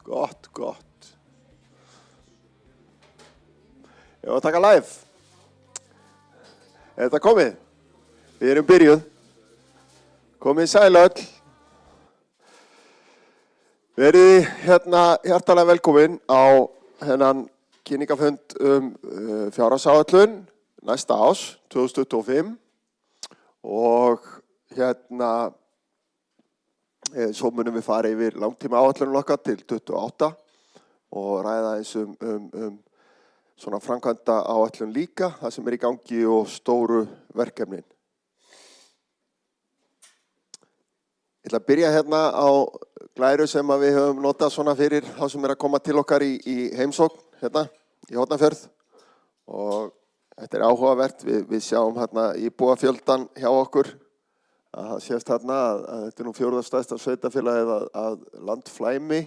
Gott. Ég var að taka live. Er þetta komið? Við erum byrjuð. Komið sæl öll. Verið hérna hjartalega velkomin á hennan kynningafund fjárhagsáætlun næsta árs, 2025. Og hérna, svo munum við fara yfir langtíma áætlunum okkar til 28 og ræða eins svona framkvæmda áætlun líka, það sem í gangi og stóru verkefnin. Ég ætla að byrja hérna á glæru sem við höfum notað svona fyrir þá sem að koma til okkar í heimsókn hérna í Hornafjörð og þetta áhugavert, við sjáum hérna íbúafjöldan hjá okkur. Það sést hérna að þetta nú 4. stærsta sveitarfélagið að landflæmi.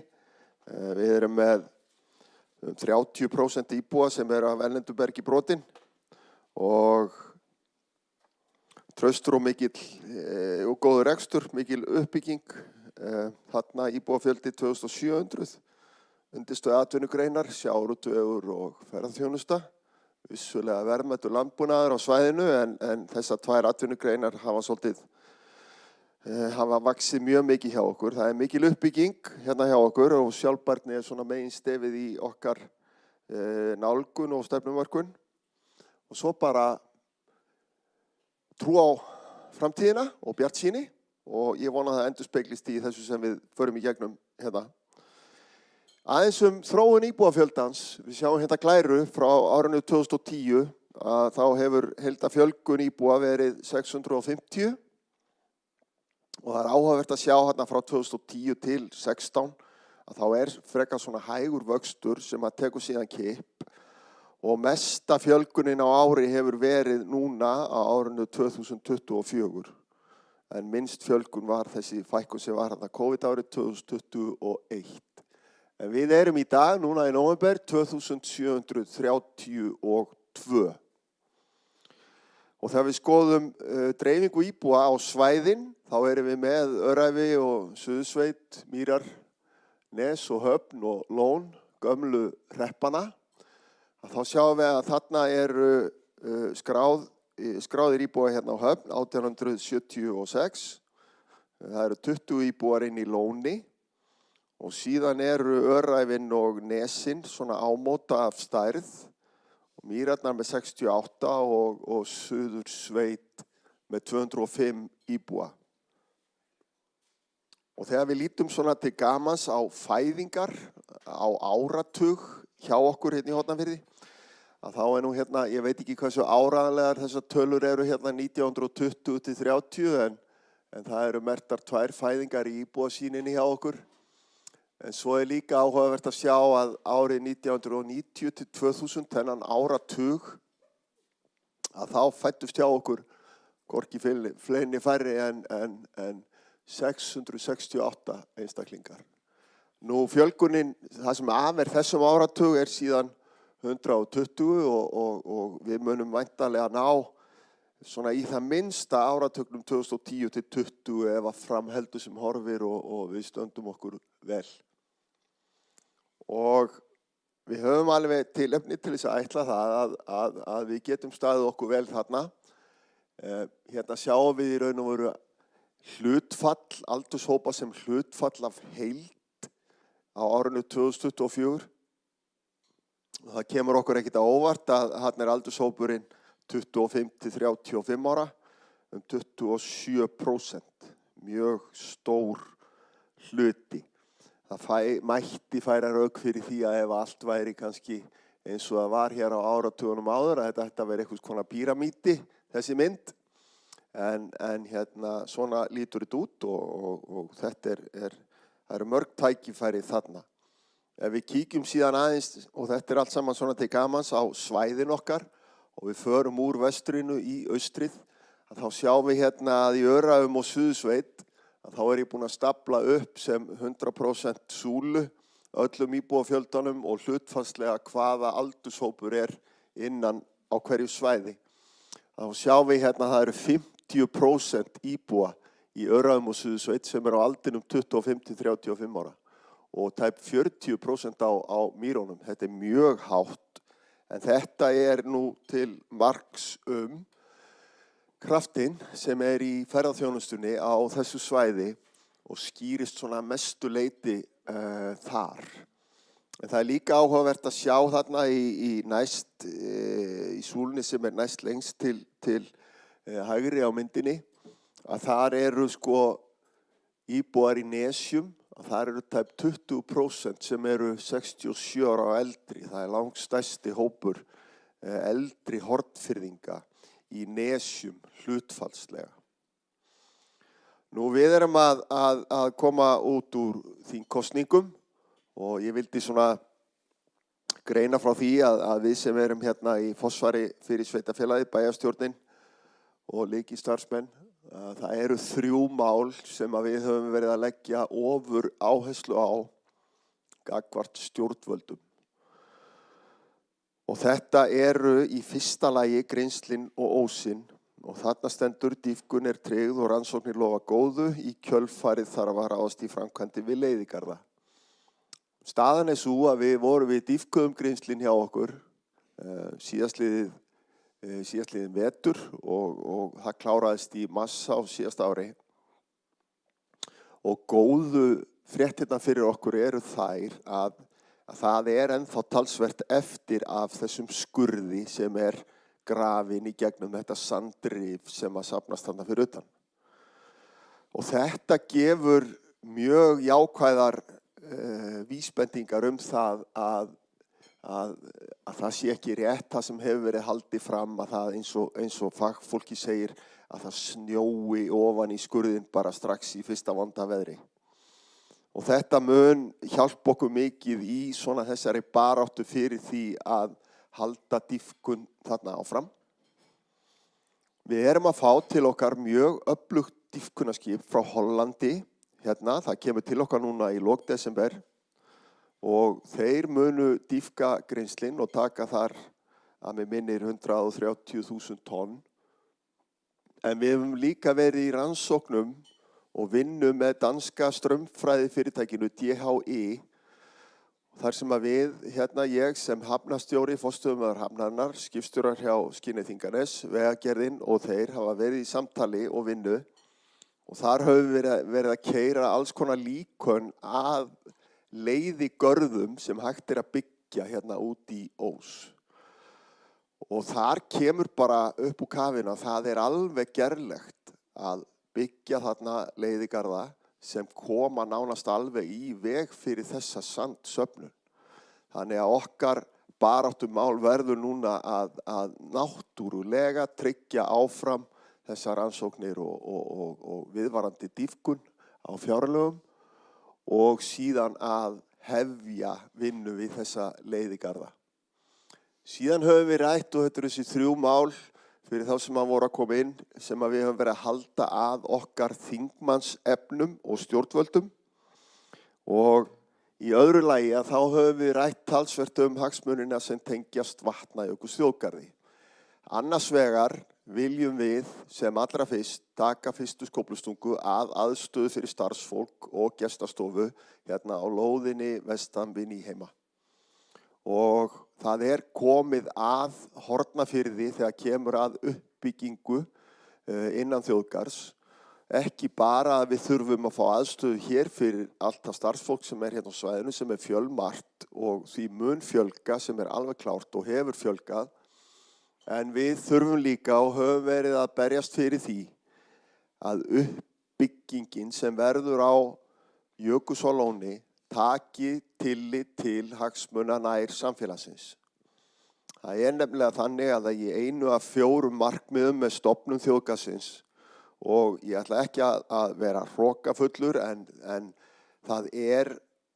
Við erum með 30% íbúa sem af erlendu bergi brotin og traustur og mikill og góður rekstur, mikil uppbygging. Þarna íbúafjöldi 2700, undirstöðu atvinnugreinar, sjávarútvegur og ferðaþjónusta. Vissulega verðmætur landbúnaður á svæðinu en þessar tvær atvinnugreinar hafa vaxið mjög mikið hjá okkur. Það mikil uppbygging hérna hjá okkur og sjálfbærni svona megin stefið í okkar nálgun og stefnumörkun. Og svo bara trú á framtíðina og bjartsýni og ég vona að það endurspeglist í þessu sem við förum í gegnum hérna. Aðeins þróun íbúafjöldans, við sjáum hérna glæru frá árinu 2010 að þá hefur heildarfjölgun íbúa verið 650 og það áhugavert að sjá hérna frá 2010 til 16 að þá frekar svona hægur vöxtur sem að tekur síðan kipp og mesta fjölgunin á ári hefur verið núna á árinu 2024 en minnst fjölgun var þessi fækkun sem var hérna COVID-árið 2021. En við erum í dag, núna í nóvember, 2732. Og þegar við skoðum dreifingu íbúa á svæðin, þá erum við með Öræfi og Suðursveit, Mýrar, Nes og Höfn og Lón, gömlu hreppana. Þá sjáum við að þarna skráðir íbúa hérna á Höfn, 1876. Það eru 20 íbúar inn í Lóni. Og síðan Öræfin og Nesin svona ámóta af stærð og Mýrarnar með 68 og Suðursveit með 205 íbúa. Og þegar við lítum svona til gamans á fæðingar á áratug hjá okkur hérna í Hornafirði, að þá nú hérna, ég veit ekki hversu áraðanlegar þessar tölur eru hérna 1920 til 30 en það eru merktar 2 fæðingar í íbúasýninni hjá okkur. En svo líka áhugavert að sjá að árið 1990 til 2000, þennan áratug, að þá fæddust hjá okkur hvorki fleiri færri en 668 einstaklingar. Nú fjölgunin, það sem þessum áratug síðan 120 og við munum væntanlega ná svona í það minnsta áratugnum 2010 til 20 ef að framheldur sem horfir og við stöndum okkur vel. Og við höfum alveg tilefni til þess að ætla það að við getum staðið okkur vel þarna. Hérna sjáum við í raun og veru hlutfall, aldurshópa sem hlutfall af heild á árinu 2024. Það kemur okkur ekkert á óvart að þarna aldurshópurinn 25 til 35 ára, 27%, mjög stór hluti. Það mætti færa rauk fyrir því að ef allt væri kannski eins og það var hér á áratugunum áður, að þetta ætti að vera einhvers konar píramídi, þessi mynd. En hérna svona lítur þetta út og þetta það eru mörg tækifæri þarna. Ef við kíkjum síðan aðeins, og þetta allt saman svona til gamans á svæðin okkar, og við förum úr vestrinu í austrið, að þá sjáum við hérna að í Öræfum og Suðursveit, að þá ég búinn að stapla upp sem 100% súlu öllum íbúafjöldanum og hlutfallslega hvaða aldurshópur innan á hverju svæði. Þá sjáum við hérna að það eru 50% íbúa í Öræfum og Suðursveit sem á aldrinum 25 til 35 ára og tæp 40% á mýrónum. Þetta mjög hátt, en þetta nú til marks kraftinn sem í ferðaþjónustunni á þessu svæði og skýrist svona mestu leyti þar. En það líka áhugavert að sjá þarna í súlunni sem næst lengst til hægri á myndinni, að þar eru sko íbúar í Nesjum, að þar eru tæp 20% sem eru 67 ára og eldri. Það langstærsti hópur eldri Hornfirðinga í Nesjum hlutfallslega. Nú við erum að koma út úr þingkosningum og ég vildi svona greina frá því að við sem erum hérna í forsvari fyrir sveitarfélagið, bæjarstjórnin og lykilstarfsmenn, það eru 3 mál sem við höfum verið að leggja ofur áherslu á gagnvart stjórnvöldum. Og þetta eru í fyrsta lagi Grímslin og Ósinn og þarna stendur dýpkun tryggð og rannsóknir lofa góðu, í kjölfarið þarf að ráðast í framkvæmdir við Leiðigarða. Staðan sú að við vorum við dýpkuðum Grímslin hjá okkur síðastliðin vetur og það kláraðist í mars á síðasta ári. Og góðu fréttirnar fyrir okkur eru þær að það ennþá talsvert eftir af þessum skurði sem grafinn í gegnum þetta sandrif sem að safnast þarna fyrir utan. Og þetta gefur mjög jákvæðar vísbendingar það að það sé ekki rétt það sem hefur verið haldið fram, að það eins og fagfólki segir að það snjói ofan í skurðinn bara strax í fyrsta vonda veðri. Og þetta mun hjálpa okkur mikið í svona þessari baráttu fyrir því að halda dýpkun þarna áfram. Við erum að fá til okkar mjög öflugt dýpkunarskip frá Hollandi. Hérna, það kemur til okkar núna í lok desember og þeir munu dýpka Grímslin og taka þar að mig minnir 130.000 tonn. En við höfum líka verið í rannsóknum og vinnu með danska straumfræðifyrirtækinu DHI, þar sem að við, ég sem hafnarstjóri, forstöðumaður hafnarinnar, skipstjórar hjá Skinney Þinganes, Vegagerðin og þeir hafa verið í samtali og vinnu og þar höfum við verið að keyra alls konar líkön að leiðigörðum sem hægt að byggja hérna út í Ós. Og þar kemur bara upp úr kafinu að það alveg gerlegt að byggja þarna leiðigarða sem koma nánast alveg í veg fyrir þessa sandsöfnun. Þannig að okkar baráttumál verður núna að náttúrulega tryggja áfram þessar rannsóknir og viðvarandi dýpkun á fjárlögum og síðan að hefja vinnu við þessa leiðigarða. Síðan höfum við rætt, og þetta þessi 3 mál fyrir þá sem voru að koma inn, sem að við höfum verið að halda að okkar þingmannsefnum og stjórnvöldum. Og í öðru lagi að þá höfum við rætt talsvert hagsmunina sem tengjast Vatnajökulsþjóðgarði. Annars vegar viljum við sem allra fyrst taka fyrstu skóflustungu að aðstöðu fyrir starfsfólk og gestastofu hérna á lóðinni vestan við Nýheima. Og það komið að Hornafirði þegar kemur að uppbyggingu innan þjóðgarðs. Ekki bara að við þurfum að fá aðstöðu hér fyrir allt það starfsfólk sem hérna á svæðinu, sem fjölmargt og því mun fjölga, sem alveg klárt og hefur fjölgað. En við þurfum líka og höfum verið að berjast fyrir því að uppbyggingin sem verður á Jökulsárlóni taki tillit til hagsmuna nær samfélagsins. Það nefnilega þannig að í 1 af 4 markmiðum með stofnun þjóðgarðsins, og ég ætla ekki að vera hrokafullur, en það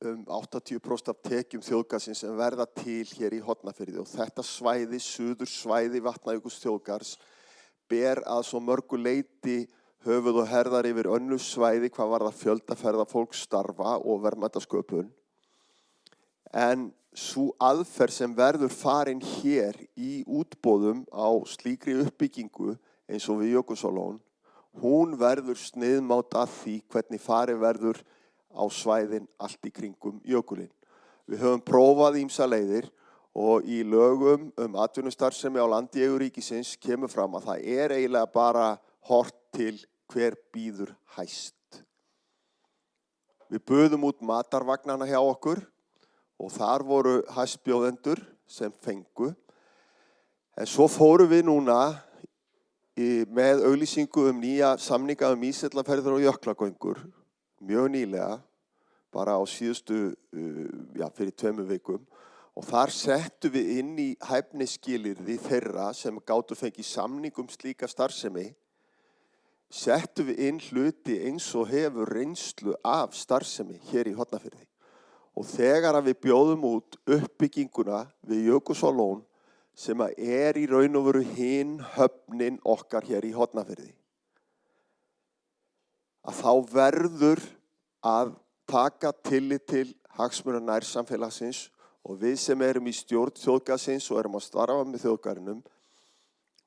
80% af tekjum þjóðgarðsins sem verða til hér í Hornafirði, og þetta svæði, suðursvæði Vatnajökulsþjóðgarðs, ber að svo mörgu leyti höfuð og herðar yfir önnur svæði hvað varðar fjölda ferðafólks starfa og verðmætasköpun. En sú aðferð sem verður farin hér í útboðum á slíkri uppbyggingu eins og við Jökulsárlón, hún verður sniðmátt að því hvernig farið verður á svæðin allt í kringum jökulinn. Við höfum prófað ýmsar leiðir og í lögum atvinnustarfsemi á landi í eigu ríkisins kemur fram að það eiginlega bara horft til hver býður hæst. Við buðum út matarvagnana hjá okkur og þar voru hæstbjóðendur sem fengu. En svo fórum við núna með auglýsingu nýja samninga ísjallaferðir og jöklagöngur, mjög nýlega, bara á síðustu, fyrir 2 vikum. Og þar settum við inn í hæfnisskilyrði þeirra sem gátu fengið samning slíka starfsemi, settum við inn hluti eins og hefur reynslu af starfsemi hér í Hornafirði. Og þegar við bjóðum út uppbygginguna við Jökulsárlón sem í raun og veru hin höfnin okkar hér í Hornafirði, að þá verður að taka tillit til hagsmuna nærsamfélagsins og við sem erum í stjórn þjóðgarðsins og erum að starfa með þjóðgarðinum,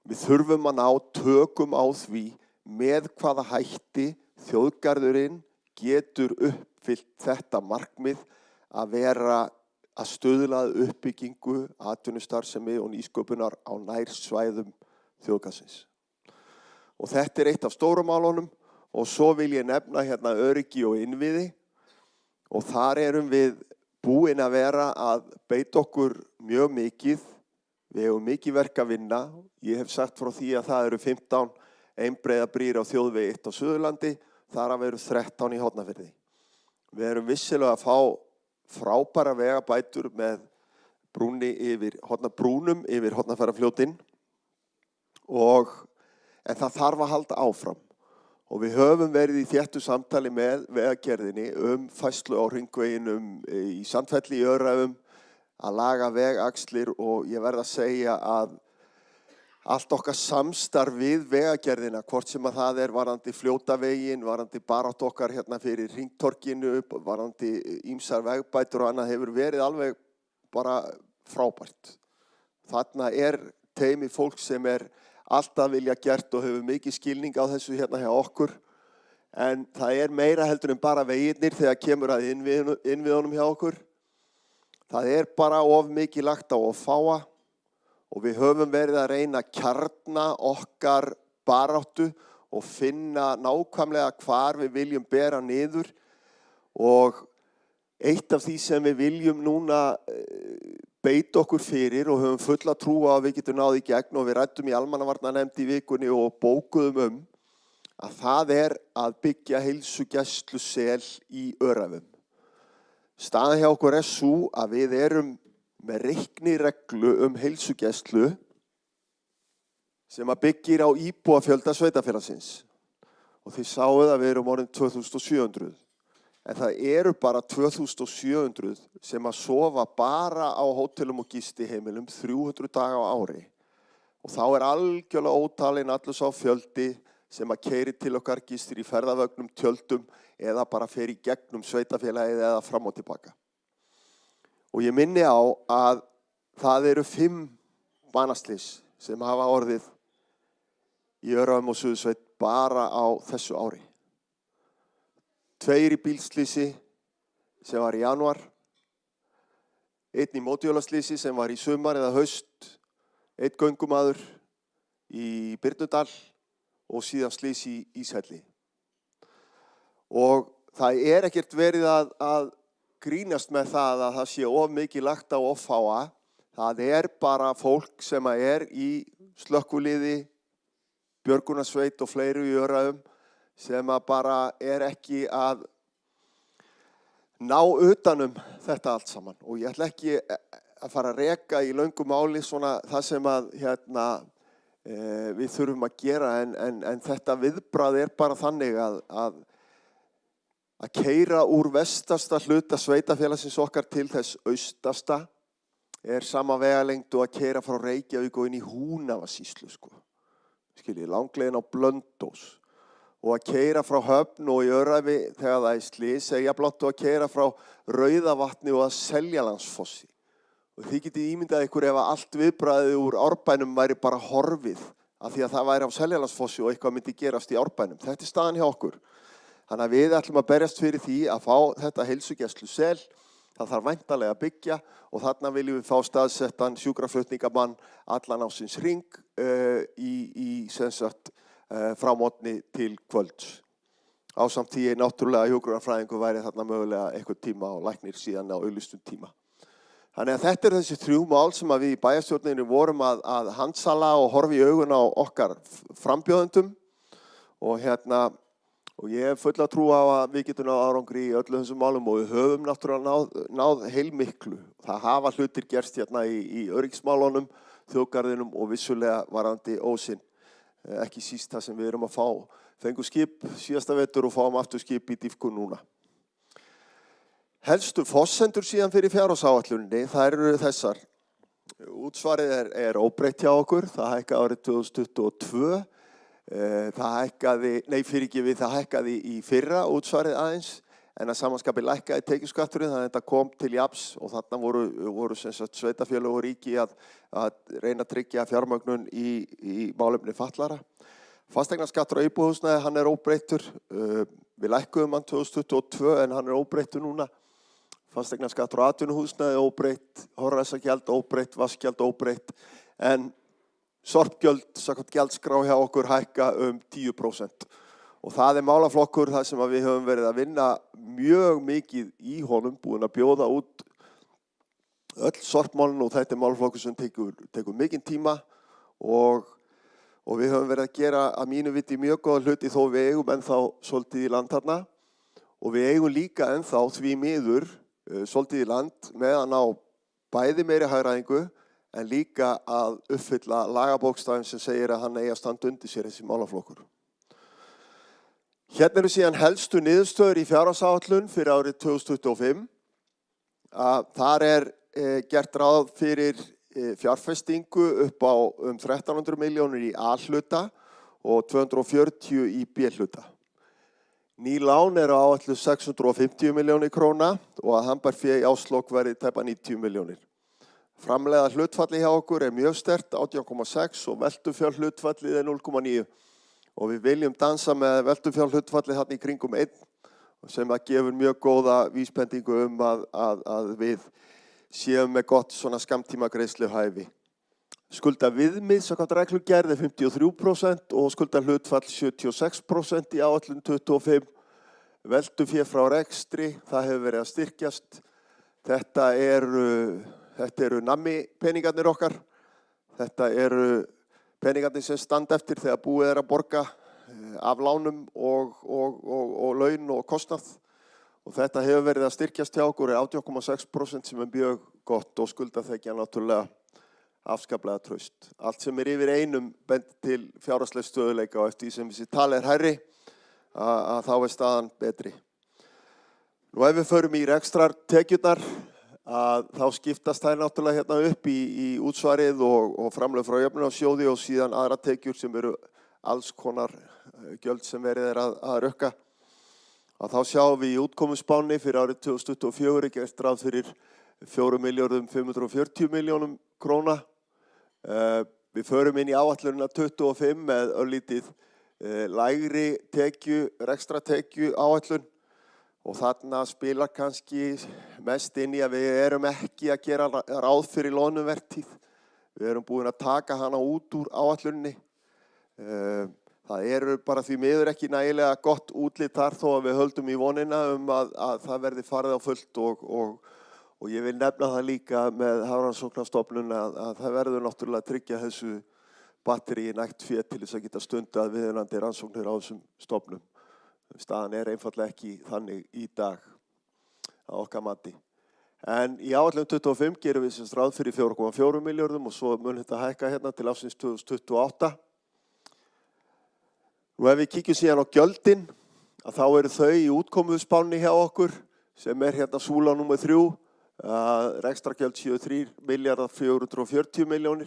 við þurfum að ná tökum á því með hvaða hætti þjóðgarðurinn getur uppfyllt þetta markmið að vera að stuðla að uppbyggingu, atvinnustarfsemi og nýsköpunar á nærsvæðum þjóðgarðsins. Og þetta eitt af stóru málunum og svo vil ég nefna hérna öryggi og innviði og þar erum við búin að vera að beita okkur mjög mikið. Við hefum mikið verk að vinna. Ég hef sagt frá því að það eru 15 einbreiðabrýr á þjóðvegi 1 á Suðurlandi, þar af eru 13 í Hornafirði. Við erum vissilega að fá frábæra vegabætur með brúnum yfir Hornafjarðarfljótinn en það þarf að halda áfram. Og við höfum verið í þéttu samtali með vegagerðinni færslu á hringveginum í Sandfelli í Öræfum að laga vegaxlir og ég verð að segja að allt okkar samstarf við vegagerðina, hvort sem að það varðandi fljótaveginn, varðandi baráttu okkar hérna fyrir hringtorkinu, varðandi ýmsar vegbætur og annað hefur verið alveg bara frábært. Þarna teymi fólk sem alltaf vilja gert og hefur mikið skilning á þessu hérna hjá okkur. En það meira heldur en bara veginnir þegar kemur að innviðunum hjá okkur. Það bara of mikið lagt á of fáa og við höfum verið að reyna að kjarna okkar baráttu og finna nákvæmlega hvar við viljum bera niður. Og eitt af því sem við viljum núna beita okkur fyrir og höfum fulla trú á að við getum náð í gegn og við ræddum í almannavarnanefnd í vikunni og bókuðum að það að byggja heilsugæslusel í Öræfum. Staðan hjá okkur sú að við erum með reiknireglu heilsugæslu sem að byggir á íbúafjölda sveitarfélagsins. Og þið sáuð að við erum orðin 2700. En það eru bara 2700 sem að sofa bara á hótelum og gistiheimilum 300 daga á ári. Og þá algjörlega ótalinn allur sá fjöldi sem að keyri til okkar gistir í ferðavögnum, tjöldum eða bara fer í gegnum sveitarfélagið eða fram og tilbaka. Og ég minni á að það eru 5 banaslys sem hafa orðið í Öræfum og Suðursveit bara á þessu ári. 2 í bílslysi sem var í janúar, 1 í mótorhjólaslýsi sem var í sumar eða haust, 1 göngumaður í Birnudal og síðan slys í Íshelli. Og það ekkert verið að grínast með það að það sé of mikið lagt á of fáa. Það bara fólk sem í slökkviliði, björgunarsveit og fleiru í Öræfum sem bara ekki að ná utanum þetta allt saman. Og ég ætla ekki að fara að reka í löngu máli svona það sem að við þurfum að gera en þetta viðbragð bara þannig að keyra úr vestasta hluta sveitarfélagsins okkar til þess austasta sama vegalengd og að keyra frá Reykjavík og inn í Húnavatnssýslu sko. Skiljið, langleiðin á Blönduós. Og að keyra frá Höfn og í Öræfi þegar það slys jafnlangt og að keyra frá Rauðavatni og að Seljalandsfossi. Og þið getið ímyndað ykkur ef allt viðbragðið úr Árbænum væri bara horfið af því að það væri á Seljalandsfossi og eitthvað myndi gerast í Árbænum. Þetta staðan hjá okkur. Þannig að við ætlum að berjast fyrir því að fá þetta heilsugæslusel. Það þarf væntanlega að byggja og þarna viljum við fá staðsettan sjúkraflutningamann allan ásins hring sem sagt frá morgni til kvölds. Ásamt því náttúrulega hjúkrunarfræðingur væri þarna mögulega einhvern tíma og læknir síðan á auglýstum tíma. Þannig að þetta þessi 3 mál sem að við í bæjarstjórninni vorum að handsala og horfa í augun á okkar frambjóðendum og ég hef fulla trú á að við getum náð árangri í öllu þessum málum og við höfum náttúrulega náð heilmiklu. Það hafa hlutir gerst hérna í öryggismálunum, þjóðgarðinum og vissulega varðandi ósinn. Ekki síst það sem við erum að fengum skip síðasta vetur og fáum aftur skip í dýfku núna. Helstu forsendur síðan fyrir fjárhagsáætluninni, það eru þessar. Útsvarið er óbreytt hjá okkur, það hækkaði árið 2022. Það hækkaði í fyrra útsvarið aðeins, en að samanskapi lækkaði tekjuskatturinn, þannig að þetta kom til jafns og þarna voru sem sagt sveitarfélög og ríki að reyna að tryggja fjármögnun í málefni fatlara. Fasteignaskattur á íbúðarhúsnæði, hann er óbreyttur. Við lækkuðum hann 2022 en hann er óbreyttur núna. Fasteignaskattur á atvinnuhúsnæði óbreytt, horræsagjald óbreytt, vaskgjald óbreytt, en sorpgjöld, samkvæmt gjaldskrá hjá okkur hækka 10%. Og það málaflokkur þar sem við höfum verið að vinna mjög mikið í honum, búin að bjóða út öll sorpmálin og þetta málaflokkur sem tekur mikinn tíma og við höfum verið að gera að mínu viti mjög góða hluti þó við eigum ennþá svolítið í land þarna og við eigum líka ennþá því miður svolítið í land með að ná bæði meiri hagræðingu en líka að uppfylla lagabókstafinn sem segir að hann eigi að standa undir sér þessi málaflokkur. Hérna eru síðan helstu niðurstöður í fjárhagsáætlun fyrir árið 2025. Þar gert ráð fyrir fjárfestingu upp á 1300 milljónir í A-hluta og 240 í B-hluta. Ný lán á áætluð 650 milljónir króna og að handbærfé í árslok verði tæpa 90 milljónir. Framleiða hlutfalli hjá okkur mjög sterkt, 18,6 og veltufjárhlutfallið 0,9. Og við viljum dansa með veltufjárhlutfallið þarna í kringum 1 sem að gefur mjög góða vísbendingu að við séum með gott svona skammtíma greiðsluhæfi. Skulda viðmið samkvæmt reglugerð 53% og skulda hlutfall 76% í áætlun 25. Veltufé frá rekstri, það hefur verið að styrkjast. Þetta eru nammi peningarnir okkar. Þetta eru peningarnir sem standa eftir þegar búið að borga af lánum og laun og kostnað. Og þetta hefur verið að styrkjast hjá okkur 18,6% sem mjög gott og skuldaþekja náttúrulega afskaplega traust. Allt sem yfir einum bendir til fjárhagslegs stöðugleika og eftir því sem þessi tala hærri að þá staðan betri. Nú ef við förum í rekstrartekjurnar þá skiptast þær náttúrulega hérna upp í útsvarið og framlög frá jöfnunarsjóði og síðan aðra tekjur sem eru alls konar gjöld sem verið að rukka. Þá sjáum við í útkomuspánni fyrir árið 2024 gert ráð fyrir 4.540 milljónum króna. Við förum inn í áætlunina 25 með örlítið lægri rekstratekju áætlun og þarna spilar kannski mest inn í að við erum ekki að gera ráð fyrir loðnuvertíð. Við erum búin að taka hana út úr áætlunni. Það eru bara því miður ekki nægilega gott útlit þar þó að við höldum í vonina að það verði farið á fullt og ég vil nefna það líka með Hafrannsóknastofnun að það verður náttúrulega að tryggja þessu batteríi nægt fé til þess að geta stundað viðunandi rannsóknir á þessum stofnum. Staðan einfaldlega ekki þannig í dag að okkar mati. En í áætlun 25 gerum við sem ráð fyrir 4,4 milljörðum og svo mun þetta hækka hérna til ársins 2028. Nú ef við kíkjum síðan á gjöldin, þá eru þau í útkomuspánni hjá okkur sem hérna súla númer 3. Rekstrargjöld 3.440 milljónir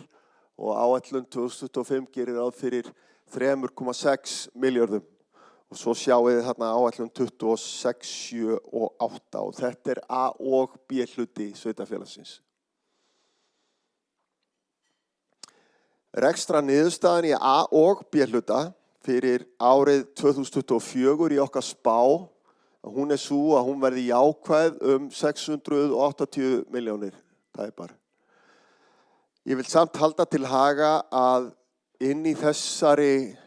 og áætlun 2025 gerir ráð fyrir 3,6 milljörðum. Og svo sjáum við þarna áætlun 26, 7 og 8 og þetta A og B hluti sveitarfélagsins. Rekstrarniðurstaðan í A og B hluta fyrir árið 2024 í okkar spá, hún svo að hún verði jákvæð 680 milljónir tæpar. Ég vil samt halda til haga að inn í þessari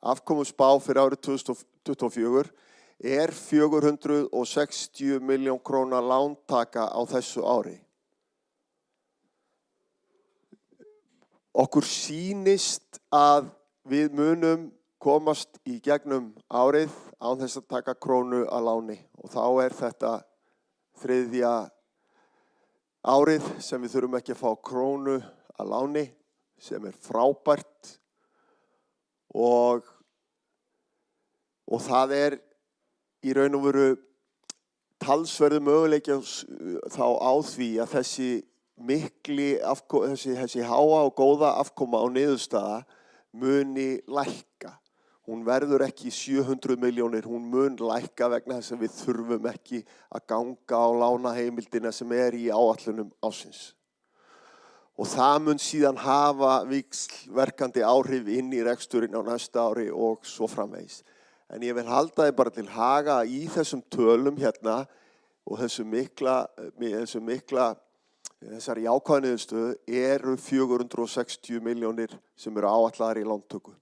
afkomuspá fyrir árið 2024 460 milljón króna lántaka á þessu ári. Okkur sýnist að við munum komast í gegnum árið án þess að taka krónu að láni og þá þetta þriðja árið sem við þurfum ekki að fá krónu að láni sem frábært og það í raun og veru talsverður möguleiki þá á því að þessi háa og góða afkoma á niðurstaða muni lækka. Hún verður ekki 700 milljónir, hún mun lækka vegna þess að við þurfum ekki að ganga á lánaheimildina sem í áætlunum ársins. Og það mun síðan hafa víxlverkandi áhrif inn í reksturinn á næsta ári og svo framvegis. En ég vil halda þið bara til haga í þessum tölum hérna og þessari jákvæðu niðurstöðu 460 milljónir sem áætlaðar í lántöku.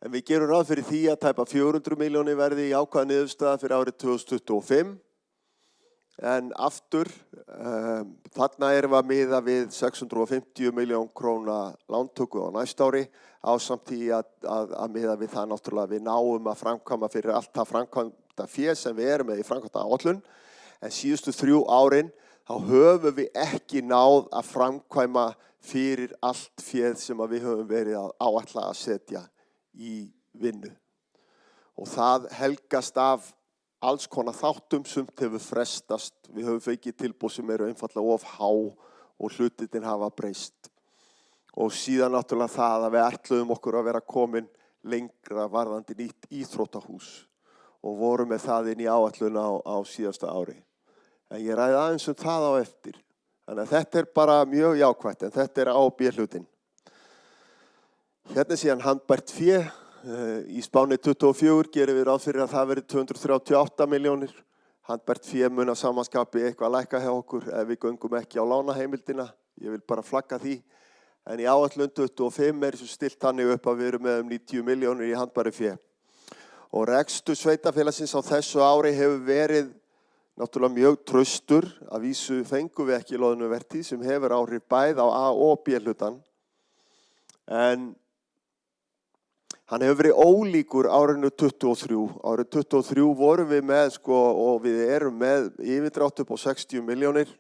En við gerum ráð fyrir því að tæpa 400 milljónir verði jákvæð niðurstaða fyrir árið 2025. En aftur, þarna við að miða við 650 milljón króna lántöku á næsta ári, ásamt því að miða við það náttúrulega við náum að framkvæma fyrir allt það framkvæmda fé sem við með í framkvæmda áætlun. En síðustu 3 árin þá höfum við ekki náð að framkvæma fyrir allt féð sem við höfum verið að áætla að setja í vinnu. Og það helgast af alls konar þáttum sem hefur frestast. Við höfum fengið tilboð sem einfaldlega of há og hlutirnir hafa breyst. Og síðan náttúrulega það að við ætluðum okkur að vera komin lengra varðandi nýtt íþróttahús og vorum með það inn í áætlun á síðasta ári. En ég ræði aðeins það á eftir. Þannig að þetta bara mjög jákvætt, en þetta á B-hlutin. Hérna síðan handbært fé. Í spáni 24 gerum við ráð fyrir að það verði 238 milljónir. Handbært fé mun að samanskapi eitthvað lækka hjá okkur ef við göngum ekki á lánaheimildina. Ég vil bara flagga því. En í áætlun 25 svo stilt þannig upp að við erum með 90 milljónir í handbæru fé. Og rekstur sveitafélagsins á þessu ári hefur verið náttúrulega mjög traustur. Að vísu fengum við ekki loðnuvertíð sem hefur áhrif bæði á A- og B-hlutan. En hann hefur verið ólíkur árinu 23. Árið 23 vorum við með og við erum með yfirdrátt upp á 60 milljónir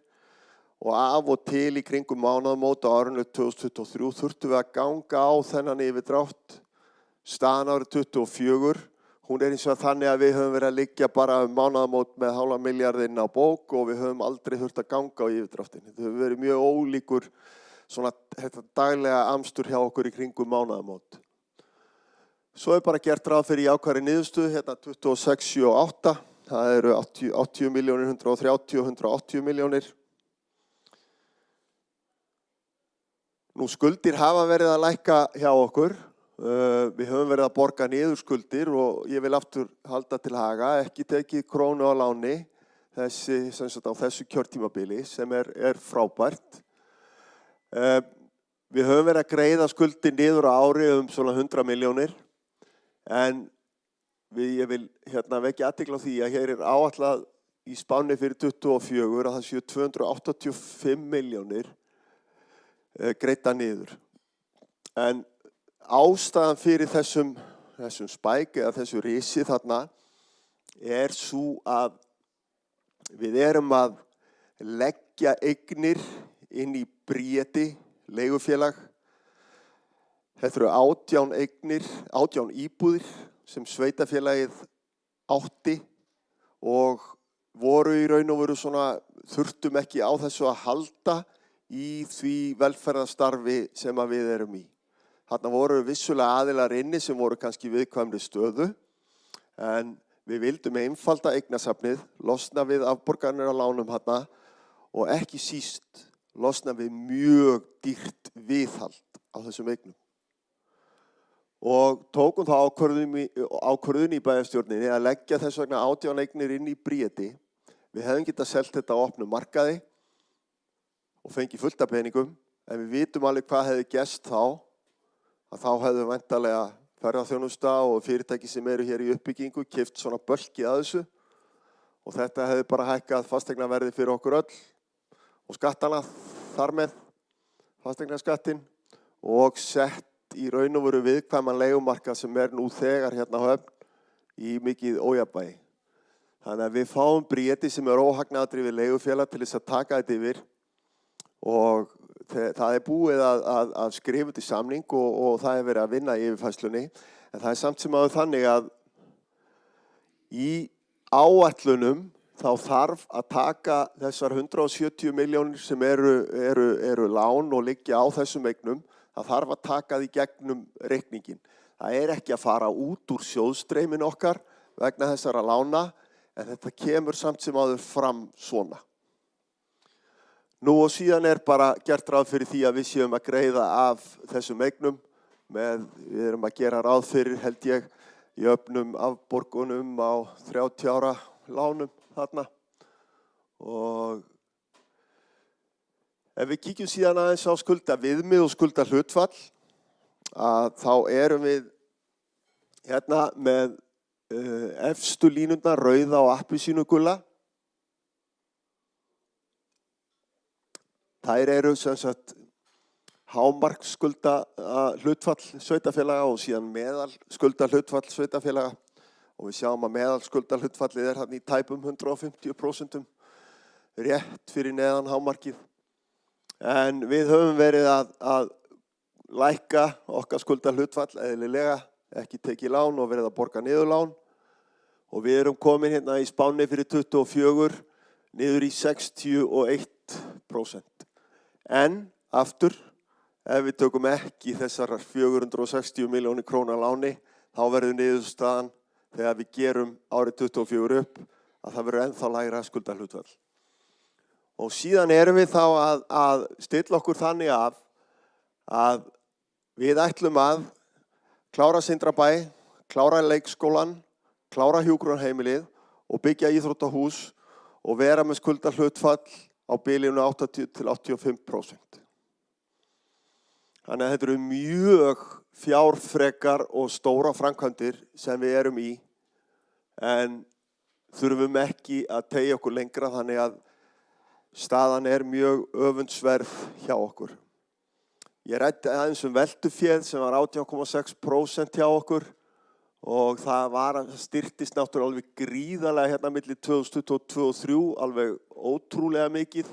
og af og til í kringum mánaðamót á árinu 2023 þurftum við að ganga á þennan yfirdrátt. Staðan árið 24, hún eins og þannig að við höfum verið að liggja bara mánaðamót með hálfa milljarðinn á bók og við höfum aldrei þurft að ganga á yfirdráttin. Þetta hefur verið mjög ólíkur þetta daglega amstur hjá okkur í kringum mánaðamót. Svo bara gert ráð fyrir jákvæðri niðurstöðu, hérna 26,78. Það eru 80 milljónir, 130 og 180 milljónir. Nú skuldir hafa verið að lækka hjá okkur. Við höfum verið að borga niður skuldir og ég vil aftur halda til haga, ekki tekið krónu á láni á þessu kjörtímabili sem frábært. Við höfum verið að greiða skuldir niður á ári svona 100 milljónir. En ég vil vekja athygli á því að hér áætlað í spánni fyrir 24 að það séu 285 milljónir greidda niður. En ástæðan fyrir þessum spæk eða þessu risi þarna sú að við erum að leggja eignir inn í Bríeti leigufélag. Þetta eru 18 eignir, 18 íbúðir sem sveitafélagið átti og voru í raun og veru þurftum ekki á þessu að halda í því velferðarstarfi sem við erum í. Þarna voru vissulega aðilar inni sem voru kannski viðkvæmri stöðu, en við vildum einfalda eignasafnið, losna við afborganir á lánum þarna og ekki síst losna við mjög dýrt viðhald á þessum eignum. og tókum þá ákvörðun í bæjarstjórninni að leggja þess vegna 18 eignir inn í Bríeti. Við hefðum getað selt þetta á opnum markaði og fengið fullt af peningum, en við vitum alveg hvað hefði gerst þá, að þá hefðu væntanlega ferðaþjónusta og fyrirtæki sem eru hér í uppbyggingu keypt svona bölki að þessu og þetta hefði bara hækkað fasteignaverðið fyrir okkur öll og skattana þar með, fasteignaskattinn, og sett í raun og veru viðkvæman leigumarkað sem nú þegar hérna á Höfn í mikið ójafnvægi. Þannig að við fáum Bríeti sem óhagnaðardrifið leigufélag til þess að taka þetta yfir og það búið að skrifa til samning og það verið að vinna í yfirfærslunni, en það samt sem áður þannig að í áætlunum þá þarf að taka þessar 170 milljónir sem eru lán og liggja á þessum eignum, það þarf að taka því gegnum reikningin. Það ekki að fara út úr sjóðstreymin okkar vegna þessara lána, en þetta kemur samt sem áður fram svona. Nú og síðan bara gert ráð fyrir því að við séum að greiða af þessum eignum við erum að gera ráð fyrir, held ég, í öfnum afborgunum á 30 ára lánum þarna. Og ef við kíkjum síðan aðeins á skuldaviðmið og skuldahlutfall, þá erum við hérna með efstu línurnar rauða og appelsínugula. Þær eru sem sagt hámarksskuldahlutfall sveitarfélaga og síðan meðalskuldahlutfall sveitarfélaga og við sjáum að meðalskuldahlutfallið þarna í tæpum 150% rétt fyrir neðan hámarkið. En við höfum verið að lækka okkar skuldahlutfall eðlilega, ekki tekið lán og verið að borga niður lán og við erum komin hérna í spánni fyrir 24 niður í 61%. En aftur, ef við tökum ekki þessar 460 milljónir króna láni, þá verður niðurstaðan þegar við gerum árið 24 upp að það verður ennþá lægra skuldahlutfall. Og síðan erum við þá að stilla okkur þannig af að við ætlum að klára Sindrabæ, klára leikskólan, klára hjúkrunarheimilið og byggja íþróttahús og vera með skuldahlutfall á bilinu 80–85%. Þannig að þetta eru mjög fjárfrekar og stóra framkvæmdir sem við erum í, en þurfum ekki að teygja okkur lengra, þannig að staðan mjög öfundsverð hjá okkur. Ég ræddi aðeins veltuféð sem var 18,6% hjá okkur og það styrktist náttúrulega alveg gríðarlega hérna milli 2022 og 2023, alveg ótrúlega mikið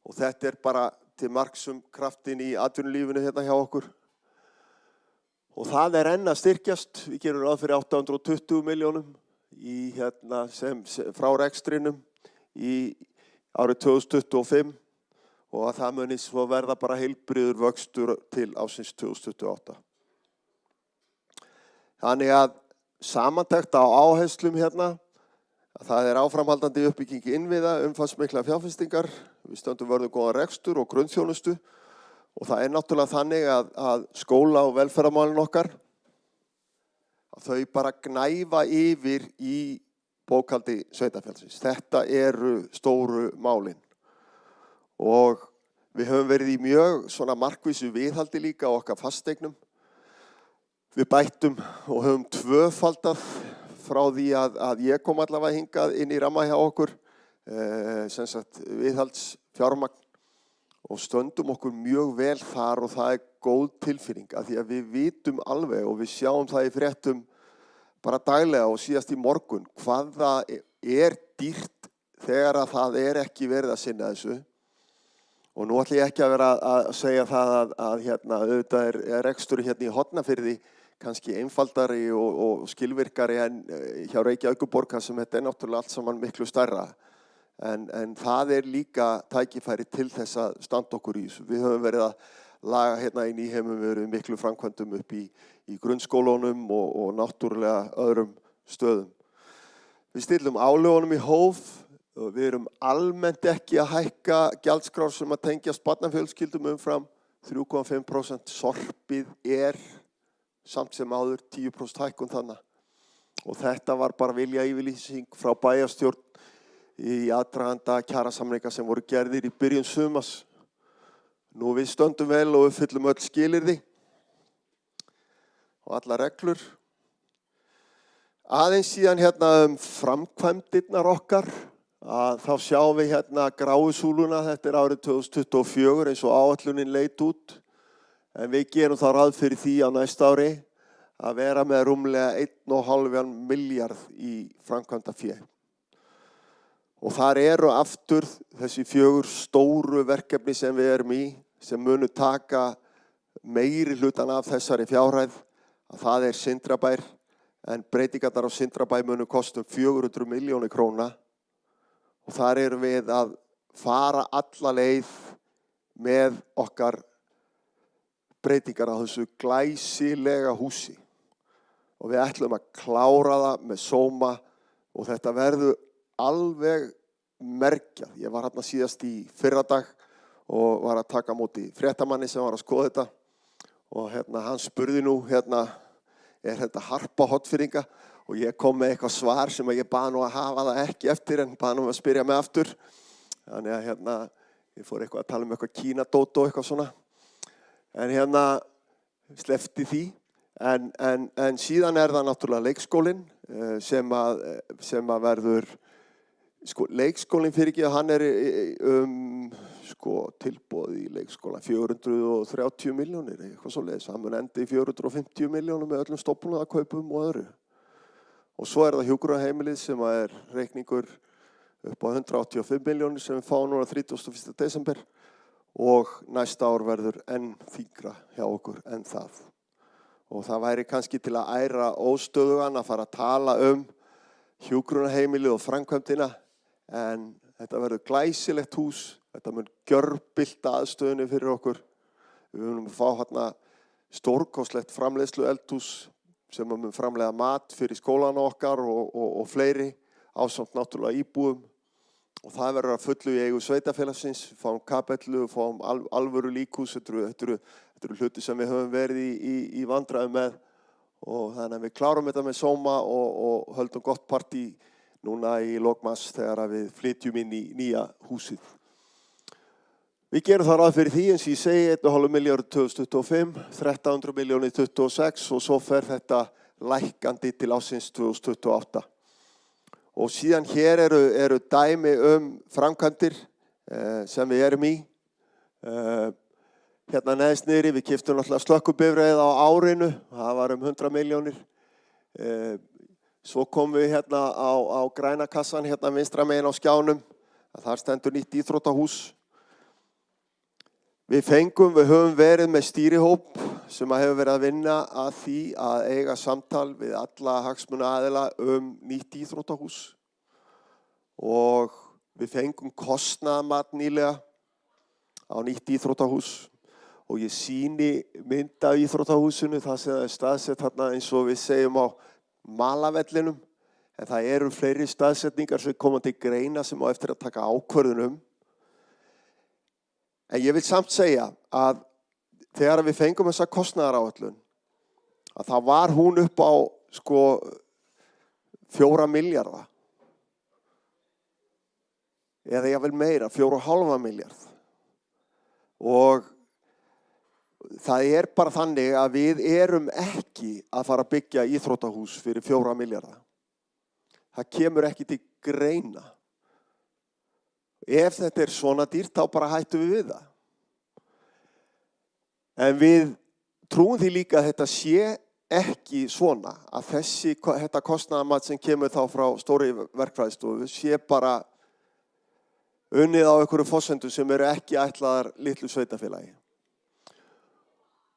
og þetta bara til marks kraftin í atvinnulífinu hérna hjá okkur. Og það enn að styrkjast, við gerum ráð fyrir 820 milljónum frá rekstrinum í árið 2025 og að það muni svo verða bara heilbrigður vöxtur til ársins 2028. Þannig að samantekt á áherslum hérna, að það áframhaldandi uppbygging innviða, umfangsmiklar fjárfestingar, við stöndum vörðum góðan rekstur og grunnþjónustu og það náttúrulega þannig að skóla og velferðarmálin okkar, að þau bara gnæfa yfir í bókhaldi sveitarfélagsins. Þetta eru stóru málin og við höfum verið í mjög svona markvissu viðhaldi líka á okkar fasteignum. Við bættum og höfum tvöfaldað frá því að ég kom allavega hingað inn í ramma hjá okkur, sem sagt viðhaldsfjármagn og stöndum okkur mjög vel þar og það góð tilfinning af því að við vitum alveg og við sjáum það í fréttum bara daglega og síðast í morgun hvað það dýrt þegar að það ekki verið að sinna þessu. Og nú ætla ég ekki að vera að segja það að hérna auðvitað rekstur hérna í Hornafirði kannski einfaldari og skilvirkari en hjá Reykjavíkurborg sem þetta náttúrulega allt saman miklu stærra. En það líka tækifæri til þess að standa okkur í þessu. Við höfum verið að laga hérna í Nýheimum, við erum miklu framkvæmdum upp í grunnskólunum og náttúrulega öðrum stöðum. Við stillum álögunum í hóf, við erum almennt ekki að hækka gjaldskrár sem að tengjast barnafjölskyldum umfram 3,5%. Sorpið samt sem áður 10% hækkun þarna. Og þetta var bara viljayfirlýsing frá bæjarstjórn í aðdraganda kjarasamninga sem voru gerðir í byrjun sumars. Nú við stöndum vel og uppfyllum öll skilyrði og alla reglur. Aðeins síðan hérna framkvæmdirnar okkar, að þá sjáum við hérna gráu súluna, þetta er árið 2024 eins og áætlunin leit út. En við gerum þá ráð fyrir því á næsta ári að vera með rúmlega 1,5 milljarð í framkvæmdafé. Og þar eru aftur þessi 4 stóru verkefni sem við erum í, sem munu taka meiri hlutan af þessari fjárhæð, að það er Sindrabær, en breytingarnar á Sindrabæ munu kosta 400 milljónir króna. Og þar erum við að fara alla leið með okkar breytingar á þessu glæsilega húsi. Og við ætlum að klára það með sóma og þetta verður alveg mergjað. Ég var hérna síðast í fyrradag og var að taka á móti fréttamanni sem var að skoða þetta og hann spurði nú er þetta harpa Hornfirðinga og ég kom með eitthvað svar sem ég bað nú að hafa það ekki eftir en bað nú að spyrja mig aftur. Þannig að ég fór eitthvað að tala um eitthvað Kínadót og eitthvað svona. En sleppti því. En síðan er það náttúrulega leikskólinn sem að verður leikskólinn fyrir ekki, hann er tilboð í leikskóla 430 milljónir, eitthvað svoleiðis. Hann mun enda í 450 milljónum með öllum stofnunarkaupum og öðru. Og svo er það hjúkrunarheimilið sem er reikningur upp á 185 milljónir sem við fáum núna 31. desember og næsta ár verður enn þyngra hjá okkur enn það. Og það væri kannski til að æra óstöðugan að fara að tala hjúkrunarheimilið og framkvæmdina, en þetta verður glæsilegt hús, þetta mun gjörbylta aðstöðunni fyrir okkur. Við munum fá hérna stórkostlegt framleiðslu eldhús sem mun framleiða mat fyrir skólana okkar og fleiri, ásamt náttúrulega íbúum. Og það verður að fullu í eigu sveitafélagsins, fáum kapellu, fáum alvöru líkhús, þetta eru hluti sem við höfum verið í vandræðum með. Og þannig að við klárum þetta með sóma og höldum gott partí núna í lok mars þegar við flytjum inn í nýja húsið. Við gerum það ráð fyrir því, eins og ég segi, 1,5 milljarður 2025, 1300 milljónir 2026 og svo fer þetta lækkandi til ársins 2028. Og síðan hér eru dæmi framkvæmdir sem við erum í. Hérna neðst niðri, við keyptum náttúrulega slökkvibifreið á árinu, það var 100 milljónir. Svo komum við hérna á græna kassan, hérna vinstra megin á skjánum, að þar stendur nýtt íþróttahús. Við höfum verið með stýrihóp sem hefur verið að vinna að því að eiga samtal við alla hagsmunaaðila nýtt íþróttahús. Og við fengum kostnaðarmat nýlega á nýtt íþróttahús. Og ég sýni mynd af íþróttahúsinu, það sem er staðsett þarna eins og við segjum á malavellinum. En það eru fleiri staðsetningar sem koma til greina sem á eftir að taka ákvörðun. En ég vil samt segja að þegar við fengum þessa kostnaðaráætlun, að það var hún upp á 4 milljarða. Eða jafnvel meira, 4,5 milljarð. Og það er bara þannig að við erum ekki að fara að byggja íþróttahús fyrir 4 milljarða. Það kemur ekki til greina. Ef þetta er svona dýrt, þá bara hættum við það. En við trúum því líka að þetta sé ekki svona, að þetta kostnaðarmat sem kemur þá frá stóri verkfræðistofu sé bara unnið á einhverju forsendum sem eru ekki ætlaðar litlu sveitafélagi.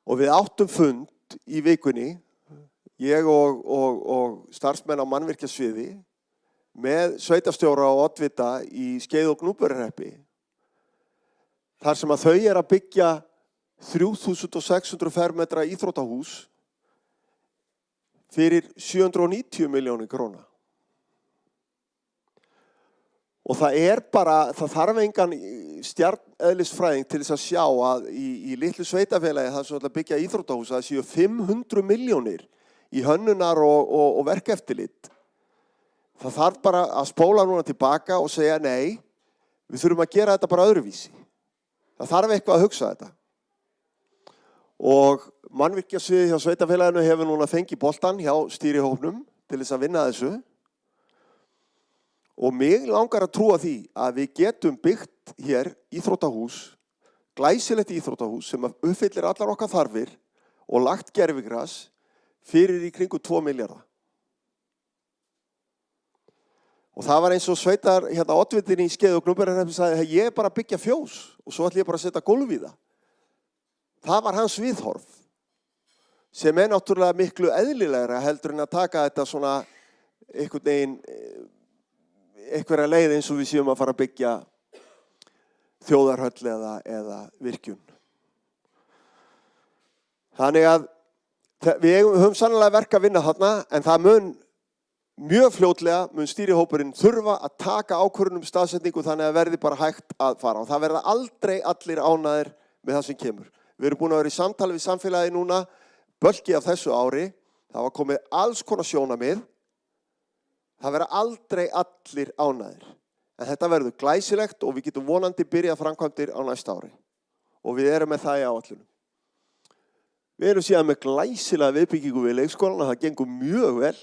Og við áttum fund í vikunni, ég og starfsmenn á mannvirkjasviði, með sveitastjóra og oddvita í Skeið- og Gnúpverjahreppi, þar sem að þau eru að byggja 3600 fermetra íþróttahús fyrir 790 milljónir króna. Og það þarf engan stjarneðlisfræðing til þess að sjá að í litlu sveitafélagi það sem ætla að byggja íþróttahús, það séu 500 milljónir í hönnunar og verkeftirlit. Það þarf bara að spóla núna tilbaka og segja nei, við þurfum að gera þetta bara öðruvísi. Það þarf eitthvað að hugsa þetta. Og mannvirkjasviðið hjá sveitafélaginu hefur núna fengið boltan hjá stýrihópnum til þess að vinna þessu. Og mig langar að trúa því að við getum byggt hér íþróttahús, glæsilegt íþróttahús sem uppfyllir allar okkar þarfir og lagt gervigras fyrir í kringum 2 milljarða. Og það var eins og sveitar, oddvitin í Skeið og Gnúpverjahreppi sagði, ég bara byggja fjós og svo ætla ég bara að setja gólf í það. Það var hans viðhorf, sem náttúrulega miklu eðlilegra heldur en að taka þetta svona einhvern veginn, einhverja leið eins og við séum að fara að byggja þjóðarhöll eða virkjun. Þannig að við höfum sannlega verk að vinna þarna, en það mjög fljótlega mun stýrihópurinn þurfa að taka ákvörðun staðsetningu þannig að verði bara hægt að fara. Og það verða aldrei allir ánægðir með það sem kemur. Við erum búin að vera í samtali við samfélagi núna, bölki af þessu ári. Það var komið alls konar sjónarmið. Það verða aldrei allir ánægðir. En þetta verður glæsilegt og við getum vonandi byrjað framkvæmdir á næsta ári. Og við erum með það í áætlunum. Við erum síðan með glæsilega viðbyggingu við leikskólann og það gengur mjög vel.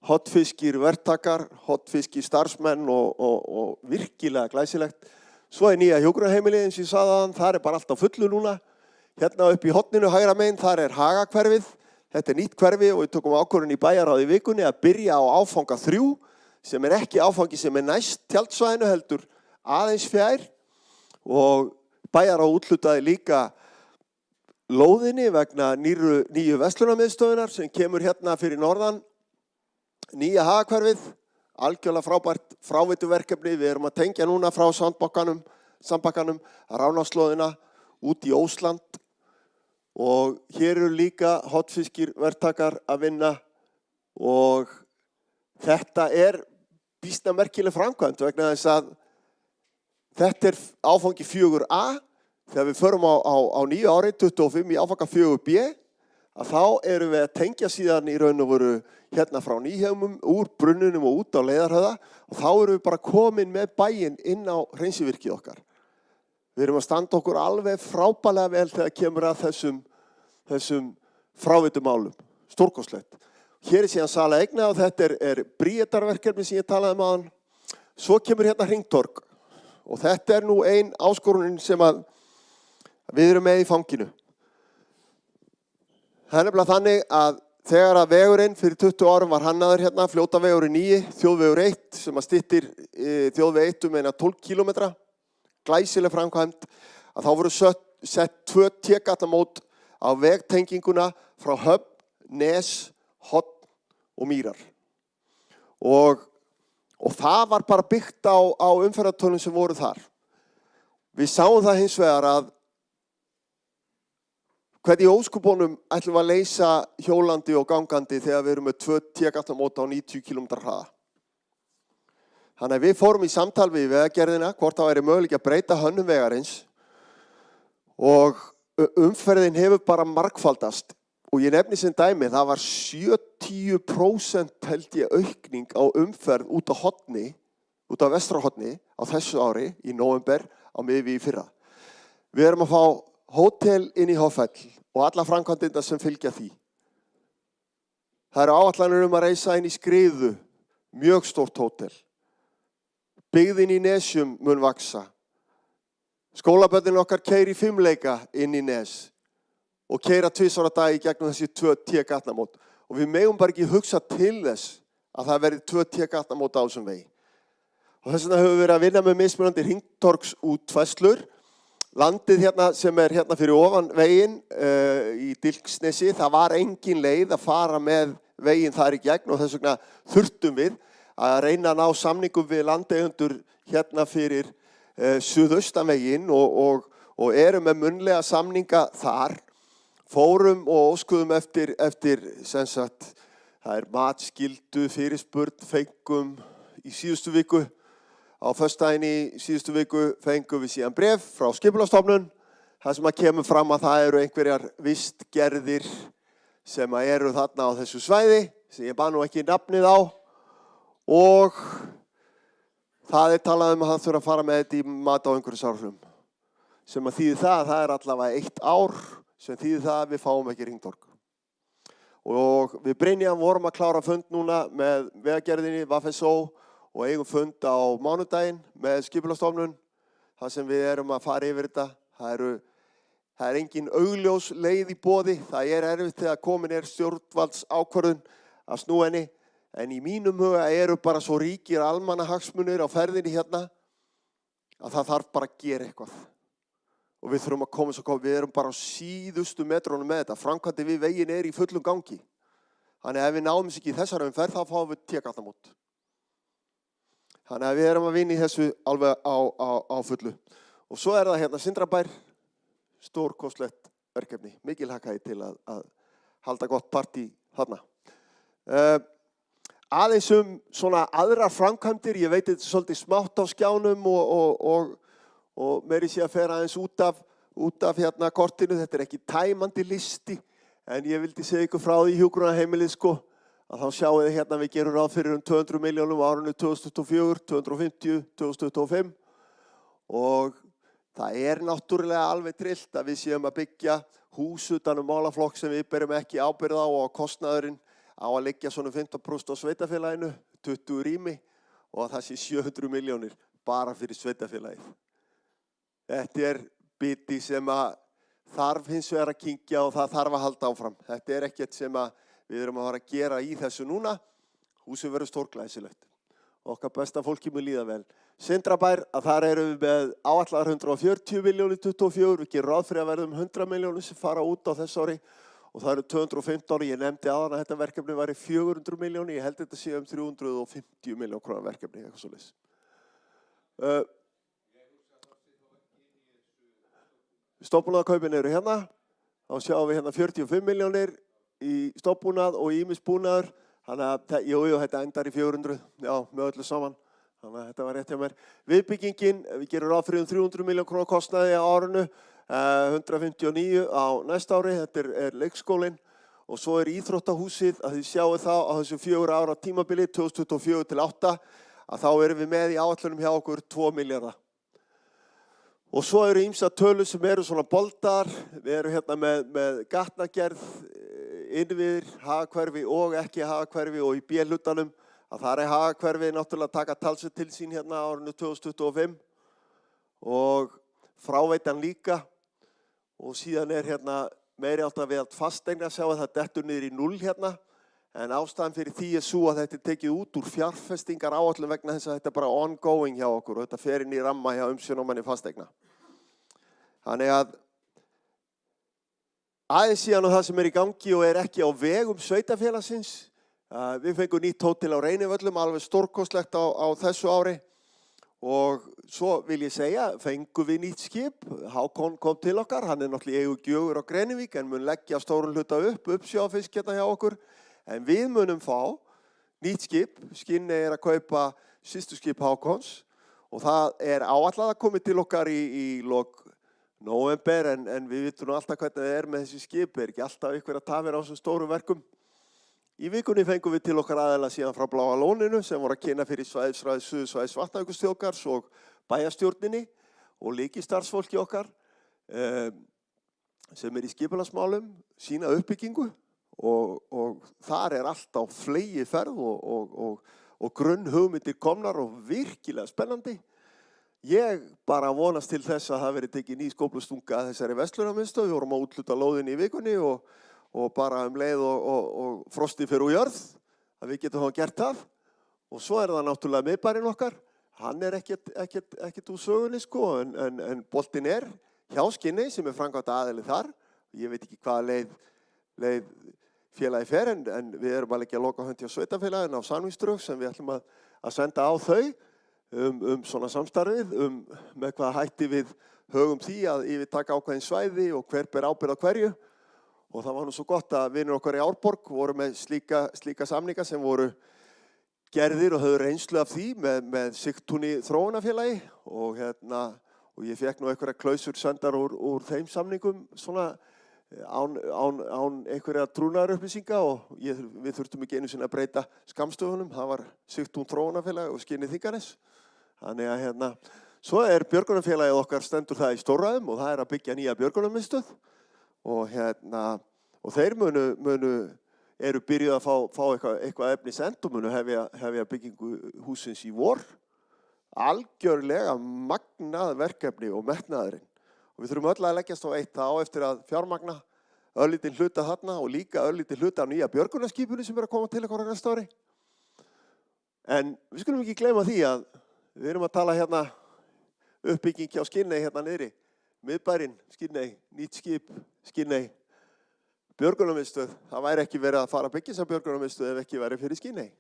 Hotfiskir verktakar, hotfiskir starfsmenn og virkilega glæsilegt. Svo nýja hjúkrunarheimilið eins og ég sagði þaðan, það bara allt á fullu núna. Hérna upp í horninu hægra megin, þar Hagahverfið. Þetta nýtt hverfi og við tókum ákvörðun í bæjarráði í vikunni að byrja á áfanga 3, sem ekki áfangi sem næst tjaldsvæðinu heldur aðeins fjær. Og bæjarráð úthlutaði líka lóðinni vegna nýju verslunarmiðstöðunar sem kemur hérna fyrir norðan. Nýja Hagahverfið, algjörlega frábært fráveituverkefni. Við erum að tengja núna frá sandbakkanum Ránaslóðina út í Ósland og hér eru líka hotfiskir verktakar að vinna og þetta býsna merkileg framkvæmd vegna þess að þetta áfangi 4A. Þegar við förum á nýju ári, 25 í áfanga 4B, að þá erum við að tengja síðan í raun og veru hérna frá Nýheimum, úr brunnunum og út á Leiðarhöfða og þá erum við bara komin með bæinn inn á hreinsivirkið okkar. Við erum að standa okkur alveg frábærlega vel þegar kemur að þessum fráveitumálum, stórkostlegt. Hér síðan sala eigna og þetta Bríetarverkefni sem ég talaði um áðan. Svo kemur hérna hringtorg og þetta nú ein áskorunin sem að við erum með í fanginu. Það nefnilega þannig að þegar að vegurinn fyrir 20 árum var hannaður hérna, fljótavegurinn 9, þjóðvegur 1 sem að styttir þjóðveg 1 eina 12 kilometra, glæsileg framkvæmd, að þá voru sett 2 tégallamót á vegtenginguna frá Höfn, Nes, Horn og Mýrar. Og það var bara byggt á umferðartölum sem voru þar. Við sáum það hins vegar að hvernig í óskubónum ætlum við að leysa hjólandi og gangandi þegar við erum með 2 tégallamót á 90 km hraða. Þannig að við fórum í samtal við vegagerðina hvort það væri möguleiki að breyta hönnun vegarins og umferðin hefur bara margfaldast og ég nefni sem dæmi, það var 70% held ég aukning á umferð út á Horni, út á Vestrahorni á þessu ári í nóvember á miðju í fyrra. Við erum að fá hótel inn í Hoffell og alla framkvæmdirnar sem fylgja því. Það eru áætlanir að reisa inn í Skriðu, mjög stórt hótel. Byggðin í Nesjum mun vaksa. Skólabörnin okkar keyra í 5-leika inn í Nes og keyra 2 á dag í gegnum þessi 2 tégallamót. Og við megum bara ekki hugsa til þess að það verði 2 tégallamót á þessum vegi. Og þess vegna höfum við verið að vinna með mismunandi hringtorgsútfærslur. Landið hérna sem hérna fyrir ofan veginn í Dilksnesi, það var engin leið að fara með veginn þar í gegn og þess vegna þurftum við að reyna að ná samningum við landeigendur hérna fyrir suðaustanveginn og erum með munnlega samninga þar. Fórum og óskuðum eftir sem sagt, það matskyldu fyrirspurn fengum í síðustu viku Á föstudaginn í síðustu viku fengum við síðan bréf frá Skipulagsstofnun, þar sem kemur fram að það eru einhverjar vistgerðir sem eru þarna á þessu svæði, sem ég bað nú ekki nafnið á, og það talað að það þurfa að fara með þetta í mat á umhverfisáhrifum, sem að þýðir það að það allavega 1 ár, sem þýðir það að við fáum ekki hringtorg. Og við Brynjar vorum að klára fund núna með Vegagerðinni, VFSO, og eigum fund á mánudaginn með Skipulagsstofnun, þar sem við erum að fara yfir þetta. Það er engin augljós leið í boði, það er erfitt þegar komin stjórnvaldsákvörðun að snúa henni, en í mínum huga eru bara svo ríkir almannahagsmunir á ferðinni hérna að það þarf bara að gera eitthvað. Og við þurfum að koma svo við erum bara á síðustu metrónum með þetta. Framkvæmdi við veginn í fullum gangi. Þannig að ef við náum ekki í þessari umferð, þá fáum við tékallamót. Þannig að við erum að vinna í þessu alveg á fullu. Og svo það hérna Sindrabær, stórkostlegt verkefni. Mikil hakaði til að halda gott partí þarna. Aðeins svona aðrar framkvæmdir, ég veit þetta svolítið smátt á skjánum og meiri sé að fara aðeins út af hérna kortinu. Þetta er ekki tæmandi listi, en ég vildi segja ykkur frá því hjúkrunarheimilið að þá sjáu þið hérna við gerum ráð fyrir 200 milljónum á árinu 2024, 250, 2025 og það er náttúrulega alveg trillt að við séum að byggja hús utan málaflokk sem við berum ekki ábyrgð á og kostnaðurinn á að liggja svona 15% á sveitafélaginu, 20 rými og það sé 700 milljónir bara fyrir sveitafélagið. Þetta biti sem að þarf hins vegar að kyngja og það þarf að halda áfram. Þetta ekkert sem að við erum að fara að gera í þessu núna. Húsið verður stórglæsilegt. Okkar besta fólki mun líða vel. Sindrabær, að þar erum við með áætlaðar 140 milljónir 24. Við gerum ráð fyrir að verðum 100 milljónir sem fara út á þessu ári. Og það eru 215. Ég nefndi áðan að þetta verkefni væri 400 milljónir. Ég held þetta sé 350 milljón krónar verkefni, eitthvað svoleiðis. Stofnbúnaðarkaupin eru hérna. Þá sjáum við hérna 45 milljónir í stofnbúnað og ýmisbúnaður. Þannig að, jú, þetta endar í 400, já, með öllu saman. Þannig að þetta var rétt hjá mér. Viðbyggingin, við gerum ráð fyrir 300 milljón krónar kostnaði á árinu, 159 á næsta ári, þetta er leikskólinn. Og svo íþróttahúsið, að þið sjáu þá á þessu 4 ára tímabili, 2024 til 2028, að þá erum við með í áætlunum hjá okkur 2 milljarða. Og svo eru ýmsar tölur sem eru svona boldar, við erum hérna með gatnagerð, innviðir, hagahverfi og ekki hagahverfi og í B-hlutanum, að það hagahverfi náttúrulega að taka talsvert til sín hérna á árinu 2025 og fráveitan líka og síðan hérna meiri átt að við allt fasteigna sjá að það dettur niður í 0 hérna en ástæðan fyrir því svo að þetta tekið út úr fjárfestingar áætlun vegna þess að þetta bara ongoing hjá okkur og þetta fer inn í ramma hjá umsjónarmanni fasteigna. Þannig að aðeins síðan á það sem í gangi og ekki á vegum sveitafélagsins. Við fengum nýtt hótel á Reynivöllum, alveg stórkostlegt á þessu ári. Og svo vil ég segja, fengum við nýtt skip. Hákon kom til okkar, hann náttúrulega í eigu Gjögur á Grenivík en mun leggja stóran hluta uppsjáfisk hérna hjá okkur. En við munum fá nýtt skip. Skinney að kaupa systurskip Hákons og það áætlað að koma til okkar í lok nóvember en við vitum nú alltaf hvernig það með þessi skip, ekki alltaf ykkur að tafir á þessum stórum verkum. Í vikunni fengum við til okkar aðeila síðan frá Bláa lóninu sem voru að kynna fyrir svæðisráðið Suðursvæðis Vatnajökulsþjóðgarðs og bæjarstjórninni og lykilstarfsfólki okkar sem í skipulagsmálum, sína uppbyggingu og þar allt á fleygi ferð og grunnhugmyndir komnar og virkilega spennandi. Ég bara vonast til þess að það verið tekið ný skóflustunga að þessari verslunarmiðstöð. Við vorum að úthluta lóðinni í vikunni og bara leið og frosti fyrir úr jörð að við getum gert það. Og svo það náttúrulega miðbærinn okkar. Hann ekkert úr sögunni en boltinn hjá Skinney sem framkvæmt aðili þar. Ég veit ekki hvaða leið félagi fer en við erum að leggja loka hönd hjá sveitafélaginu á Sandvíksdrög sem við ætlum að senda á þau. Svona samstarfið, með hvað hætti við högum því að yfirtaka ákveðin svæði og hver ber ábyrgð á hverju. Og það var nú svo gott að vinir okkar í Árborg voru með slíka samninga sem voru gerðir og höfðu reynslu af því með Sigtúni þróunarfélagi og ég fekk nú einhverja klausur sendar úr þeim samningum svona án einhverja trúnaðarupplýsinga og við þurftum ekki einu sinni að breyta skammstöfunum. Það var Sigtún þróunarfélagi og Skinnið Þinganes. Þannig að svo björgunarfélagið okkar stendur það í Stórræðum og það að byggja nýja björgunarmiðstöð og þeir eru byrjuð að fá eitthvað efni sent og munu hefja byggingu húsins í vor. Algjörlega magnað verkefni og metnaðurinn. Og við þurfum öll að leggjast á eitt þá eftir að fjármagna örlítinn hluta þarna og líka örlítinn hluta af nýja björgunarskipinu sem að koma til okkur á næsta ári. En við skulum ekki gleyma því að við erum að tala hérna uppbygging hjá Skinney hérna niðri. Miðbærinn, Skinney, nýtt skip, Skinney, björgunarmiðstöð. Það væri ekki verið að fara að byggja þessa björgunarmiðstöð ef ekki væri fyrir Skinney.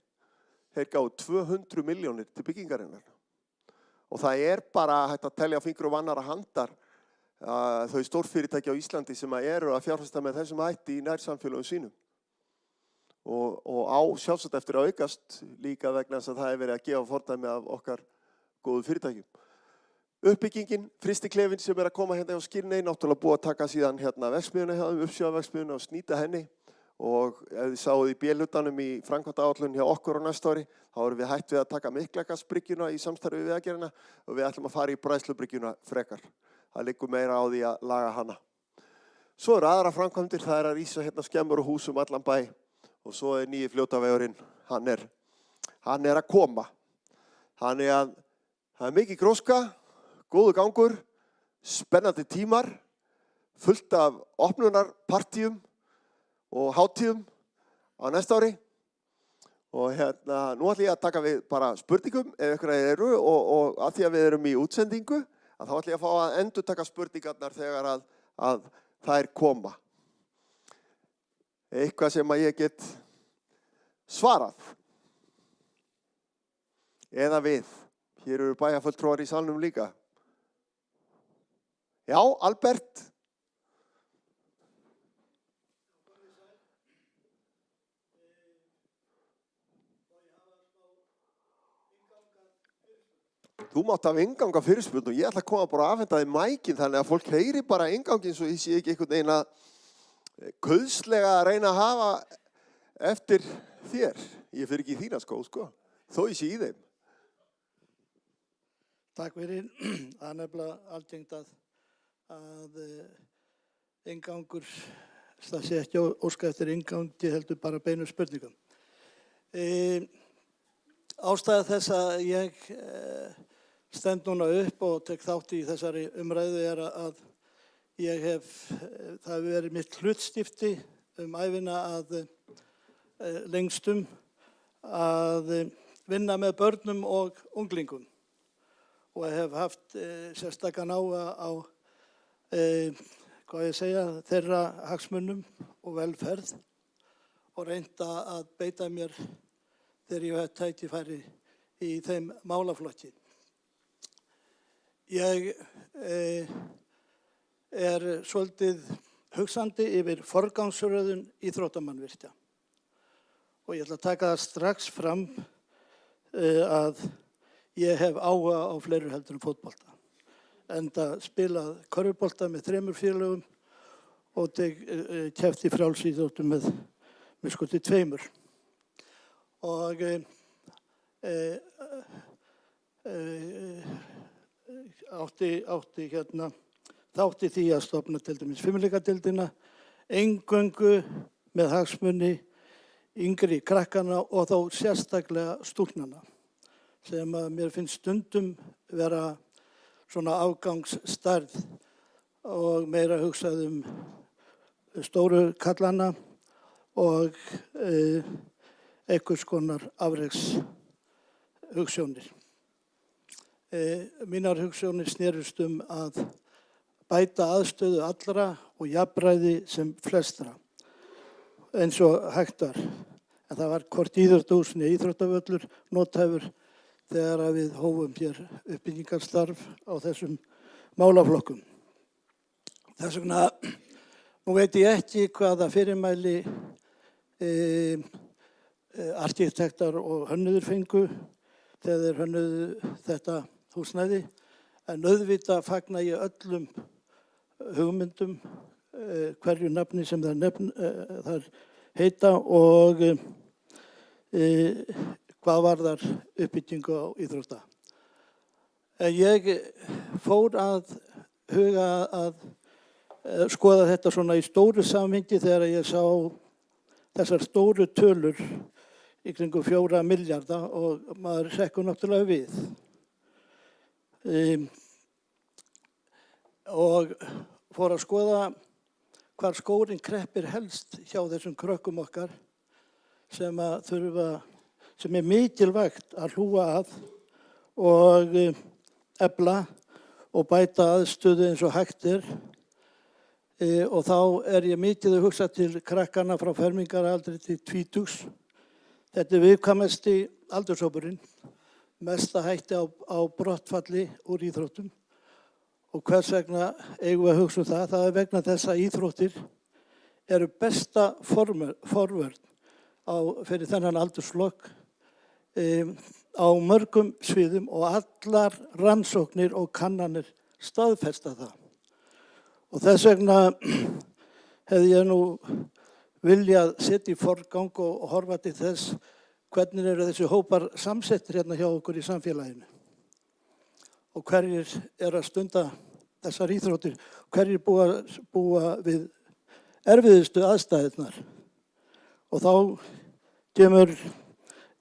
Þeir gáfu 200 milljónir til byggingarinnar. Og það bara hægt að telja á fingur og vannara handar þau stórfyrirtæki á Íslandi sem eru að fjárfesta með þessum hætti í nærsamfélögum sínum. Og á sjálfsagt eftir að aukast líka vegna þess að það verið að gefa fordæmi af okkar góðu fyrirtækjum. Uppbyggingin, frystiklefinn sem að koma hérna hjá Skinney, náttúrulega búið að taka síðan hérna verksmiðjuna hjá þeim, uppsjávarverksmiðjuna og snýta henni. Og ef þið sáuð í B-hlutanum í framkvæmdaáætlun hjá okkur á næsta ári, þá erum við hætt við að taka Miklagarðsbryggjuna í samstarfi við Vegagerðina og við ætlum að fara í Bræðslubryggjuna frekar. Það liggur meira á því að laga hana. Svo aðra framkvæmdir, það að rísa hérna skemmur og hús allan bæ og svo nýji fljótavegurinn, hann að koma. Þannig að það mikið gróska, góðu gangur, spennandi tímar, fullt af opnunarpartíum og hátíðum á næsta ári. Og nú ætlum ég að taka við bara spurningum ef ykkur eru og að því að við erum í útsendingu, að þá ætlum ég að fá að endurtaka spurningarnar þegar að þær koma. Eitthvað sem að ég get svarað. Eða við. Hér eru bæjarfulltrúar í salnum líka. Já, Albert. Þú mátt hafa innganga fyrirspurn og ég ætla að koma bara að afhenda þig mækin þannig að fólk heyri bara inngangin svo ég sé ekki einhvern veginn að kauðslega að reyna að hafa eftir þér. Ég fyrir ekki í þína skó, sko. Þó ég sé í þeim. Takk fyrir. Það er nefnilega algengt að inngangur, það sé ekki óska eftir inngangi heldur bara beinu spurningum. Ástæða þess að ég stend núna upp og tek þátt í þessari umræðu að það hefur verið mitt hlutskipti ævina að lengstum að vinna með börnum og unglingum og hef haft sérstakan áhuga á þeirra hagsmunum og velferð og reynda að beita mér þegar ég hef tækifæri í þeim málaflokki. Ég svolítið hugsandi yfir forgangsröðun íþróttamannvirkja og ég ætla að taka það strax fram að ég hef áhuga á fleiru heldur en fótbolta. Enda spilað körfubolta með 3 félögum og keppt í frjálsíþróttum með skoti 2. Og átti þátti því að stofna til dæmis fimleikadeildina eingöngu með hagsmuni yngri krakkana og þó sérstaklega stúlknanna sem að mér finnst stundum vera svona afgangsstærð og meira hugsað stóru kallana og einhvers konar afrekshugsjónir. Mínar hugsjónir snerust að bæta aðstöðu allra og jafnræði sem flestra, eins og hægt var. En það var hvort íþróttahús né íþróttavöllur nothæfur þegar við hófum hér uppbyggingarstarf á þessum málaflokkum. Þess vegna, nú veit ég ekki hvaða fyrirmæli arkitektar og hönnuðir fengu þegar þeir hönnuðu þetta húsnæði. En auðvitað fagna ég öllum hugmyndum, hverju nafni sem þar heita og hvað varðar uppbyggingu á íþrótta. Ég fór að huga að skoða þetta svona í stóru samhengi þegar ég sá þessar stóru tölur í kringum 4 milljarða og maður hrekkur náttúrulega við. Og fór að skoða hvar skórinn kreppir helst hjá þessum krökkum okkar sem er mikilvægt að hlúa að og efla og bæta aðstöðu eins og hægt er. Og þá er ég mikið að hugsa til krakkana frá fermingaraldri til tvítugs. Þetta er viðkvæmasti aldurshópurinn, mesta hætti á brottfalli úr íþróttum. Og hvers vegna eigum við að hugsa um það? Það er vegna þess að íþróttir eru besta forvörn fyrir þennan aldursflokk á mörgum sviðum og allar rannsóknir og kannanir staðfesta það. Og þess vegna hefði ég nú viljað setja í forgang og horfa til þess hvernig eru þessi hópar samsettir hérna hjá okkur í samfélaginu. Og hverjir eru að stunda þessar íþróttir, hverjir búa við erfiðustu aðstæðurnar. Og þá kemur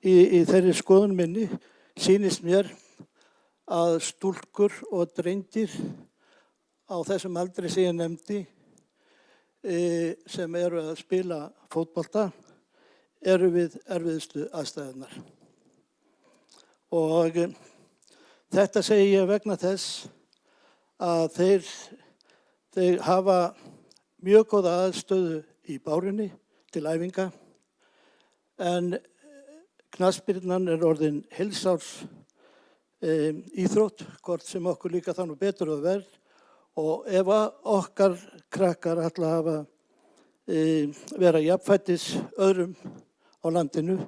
í þeirri skoðun minni, sýnist mér að stúlkur og drengir á þessum aldri sem ég nefndi, sem eru að spila fótbolta, eru við erfiðustu aðstæðurnar. Og þetta segi ég vegna þess að þeir hafa mjög góða aðstöðu í bárunni til æfinga en knattspyrnan er orðin heilsárs íþrótt, hvort sem okkur líka það nú betur og verð. Og ef okkar krakkar ætla að vera jafnfætis öðrum á landinu,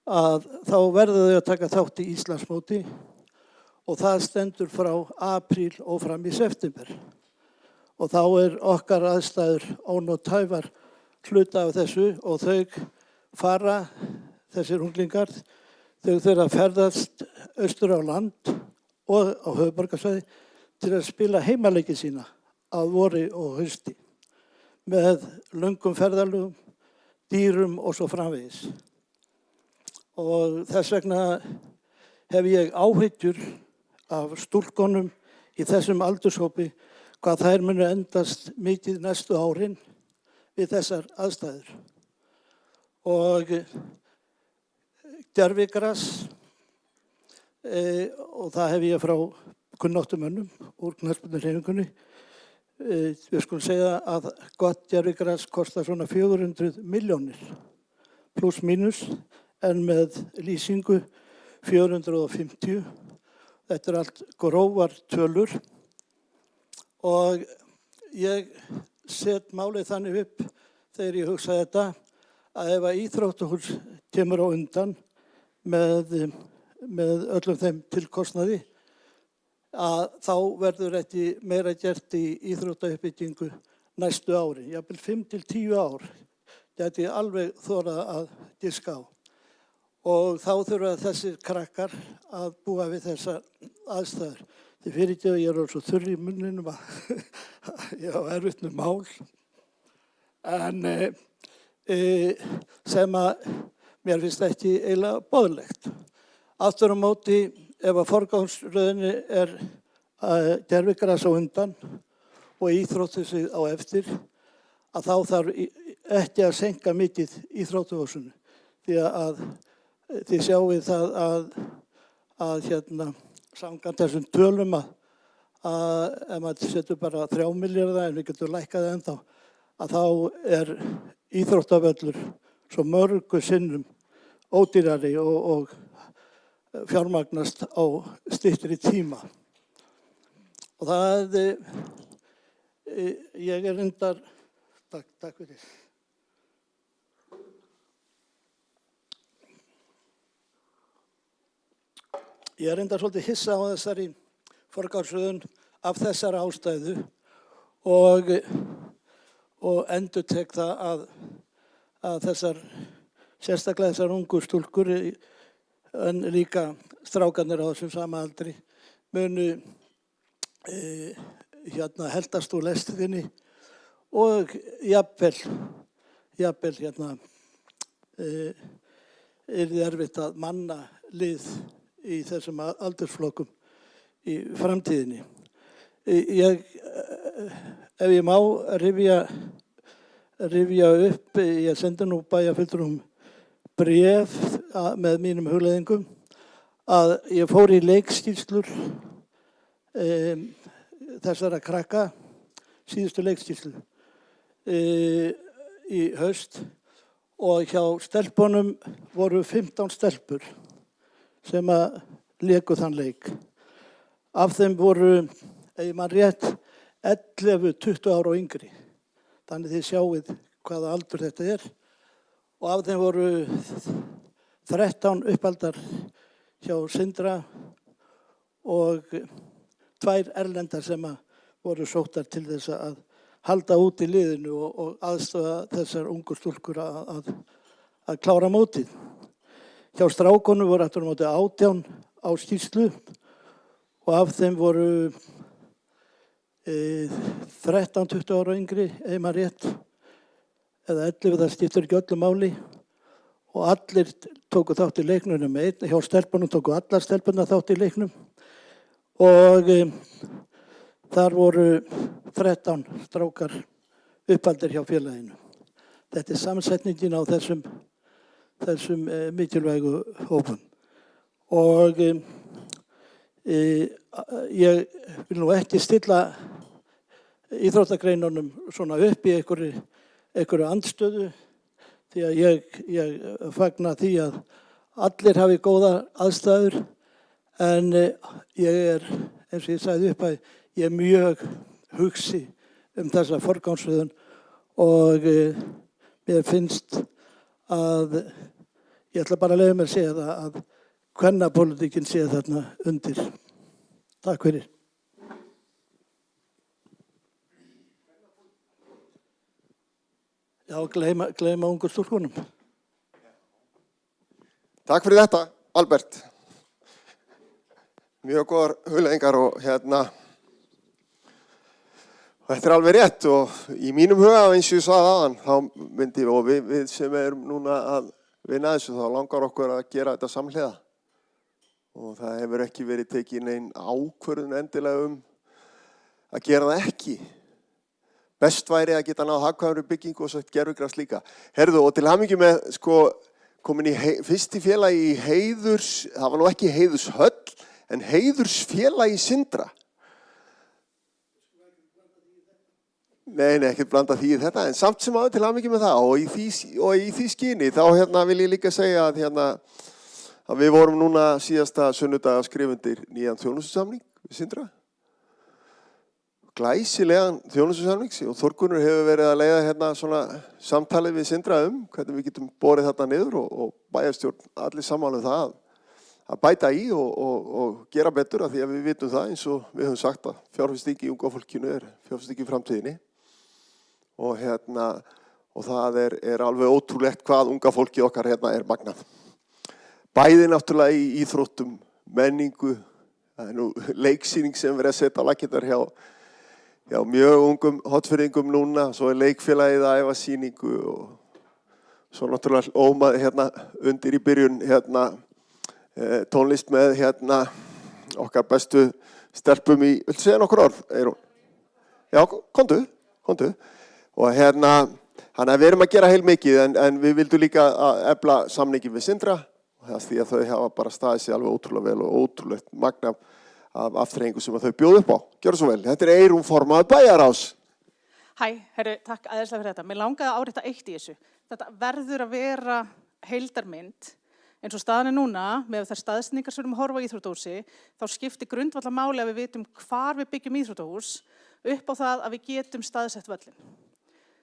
að þá verða þau að taka þátt í Íslandsmóti og það stendur frá apríl og fram í september. Og þá er okkar aðstæður ónothæfar hluta af þessu og þau fara, þessir unglingar, þau þurfa að ferðast austur á land og á höfuðborgarsvæði til að spila heimaleiki sína að vori og hausti með löngum ferðalögum, dýrum og svo framvegis. Og þess vegna hef ég áhyggjur af stúlkunum í þessum aldurshópi hvað þær munu endast mikið næstu árin við þessar aðstæður. Og gervigras, og það hef ég frá kunnáttumönnum úr knattspyrnuhreyfingunni. Við skulum segja að gott gervigras kostar svona 400 milljónir pluss mínus en með lýsingu 450. Þetta er allt grófar tölur og ég set málið þannig upp þegar ég hugsa þetta að ef að íþróttahús kemur á undan með öllum þeim tilkostnaði að þá verður ekki meira gert í íþróttauppbyggingu næstu ári. Jafnvel 5 til 10 ár gæti ég alveg þorað að giska á. Og þá þurfa þessir krakkar að búa við þessar aðstæður. Þið fyrirgeðu, ég er svo þurr í munninum að ég á erfitt með mál. En sem að mér finnst ekki eiginlega boðlegt. Aftur á móti, ef að forgangsröðinni er gervigras á undan og íþróttu sig á eftir, að þá þarf ekki að seinka mikið íþróttahúsinu. Því að þið sjáið það að samkvæmt þessum tölum að ef maður setur bara 3 milljarða en við getum lækkað ennþá, að þá er íþróttavöllur svo mörgu sinnum ódýrari og fjármagnast á styttri tíma. Og það ég er reyndar, takk fyrir. Ég reyndar svolítið hissa á þessari forgangsröðun af þessari ástæðu og endurtek það að sérstaklega þessar ungu stúlkur en líka strákarnir á þessum sama aldri munu heldast úr lestinni og jafnvel yrði erfitt að manna lið í þessum aldursflokkum í framtíðinni. Ef ég má rifja upp, ég sendi nú bæjarfulltrúum bréf með mínum hugleiðingum að ég fór í leikskýrslur þessara krakka, síðustu leikskýrslu í haust og hjá stelpunum voru 15 stelpur sem að léku þann leik. Af þeim voru, ef ég man rétt, 11-20 ára og yngri. Þannig þið sjáið hvaða aldur þetta er. Og af þeim voru 13 uppaldar hjá Sindra og 2 erlendar sem voru sóttar til þess að halda út í liðinu og aðstoða þessar ungu stúlkur að klára mótið. Hjá strákunum voru aftur á móti 18 á skýrslu og af þeim voru 13-20 ára yngri, ef maður rétt, eða 11, það skiptir ekki öllu máli og allir tóku þátt í leiknum með einn, hjá stelpunum tóku allar stelpunar þátt í leiknum og þar voru 13 strákar uppaldir hjá félaginu. Þetta er samsetningin á þessum mikilvægu hópum. Og ég vil nú ekki stilla íþróttagreinunum svona upp í einhverju andstöðu því að ég fagna því að allir hafi góðar aðstæður en ég eins og ég sagði upp að ég mjög hugsi þessa forgangsröðun og mér finnst að ég ætla bara að leyfa mér að segja það að kvennapólitíkin sé þarna undir. Takk fyrir. Já, gleyma ungu stúlkunum. Takk fyrir þetta, Albert. Mjög góðar hugleiðingar og þetta er alveg rétt og í mínum huga eins og ég sagði áðan þá myndi og við sem erum núna að vinna þessu þá langar okkur að gera þetta samhliða og það hefur ekki verið tekin nein ákvörðun endilega að gera það ekki. Best væri að geta náð hagkvæmri byggingu og sett gervigras líka. Herðu og til hamingju með komin í fyrst í félagi í það var nú ekki heiðurshöll en heiðursfélagi Sindra. Nei, ekkert blanda því í þetta, en samt sem áður til hamingju með það og í því skyni þá vil ég líka segja að við vorum núna síðasta sunnudag að skrifa undir nýjan þjónustusamning við Sindra. Glæsilegan þjónustusamning og Þórgunnur hefur verið að leiða svona samtalið við Sindra hvernig við getum borið þarna niður og bæjarstjórn allir sammála það að bæta í og gera betur af því að við vitum það eins og við höfum sagt að fjárfesting í unga fólkinu er fjárfesting í framtíðinni. Og það er alveg ótrúlegt hvað unga fólki okkar er magnað. Bæði náttúrulega í íþróttum, menningu, það er nú leiksýning sem verið að setja á laggirnar hjá mjög ungum hotfirðingum núna, svo er leikfélagið að æfa sýningu og svo náttúrulega ómað undir í byrjun tónlist með okkar bestu stelpum í, viltu segja nokkur orð, Eyrún? Já, komdu. Og þannig að við erum að gera heilmikið en við vildum líka að efla samningin við Sindra og því að þau hafa bara staðið sig alveg ótrúlega vel og ótrúlegt magna af afþreyingu sem þau bjóðu upp á. Gjörðu svo vel. Þetta er Eyrún formaður bæjarráðs. Hæ, takk aðeinslega fyrir þetta. Mér langaði að árétta eitt í þessu. Þetta verður að vera heildarmynd eins og staðan er núna með þær staðsetningar sem við erum að horfa á íþróttahúsi þá skiptir grundvallarmáli að við vitum hvar við byggjum íþróttahús upp á það að við getum staðsett völlinn.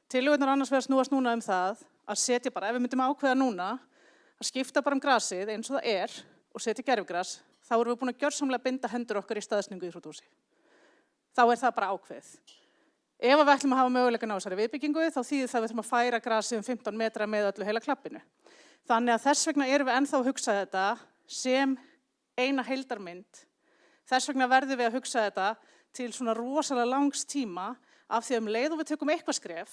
Tillögurnar annars vegar snúast núna það að setja bara, ef við myndum ákveða núna, að skipta bara grasið eins og það og setja gervigras, þá erum við búin að gjörsamlega binda hendur okkar í staðsetningu íþróttahúsi. Þá það bara ákveðið. Ef við ætlum að hafa möguleikann á þessari viðbyggingu, þá þýðir það að við ætlum að færa grasið 15 metra með öllu heila klappinu. Þannig að þess vegna erum við ennþá að hugsa þetta sem eina heildarmynd. Þess vegna verðum við að hugsa þetta til svona rosalega langs tíma af því að leið og við tökum eitthvað skref,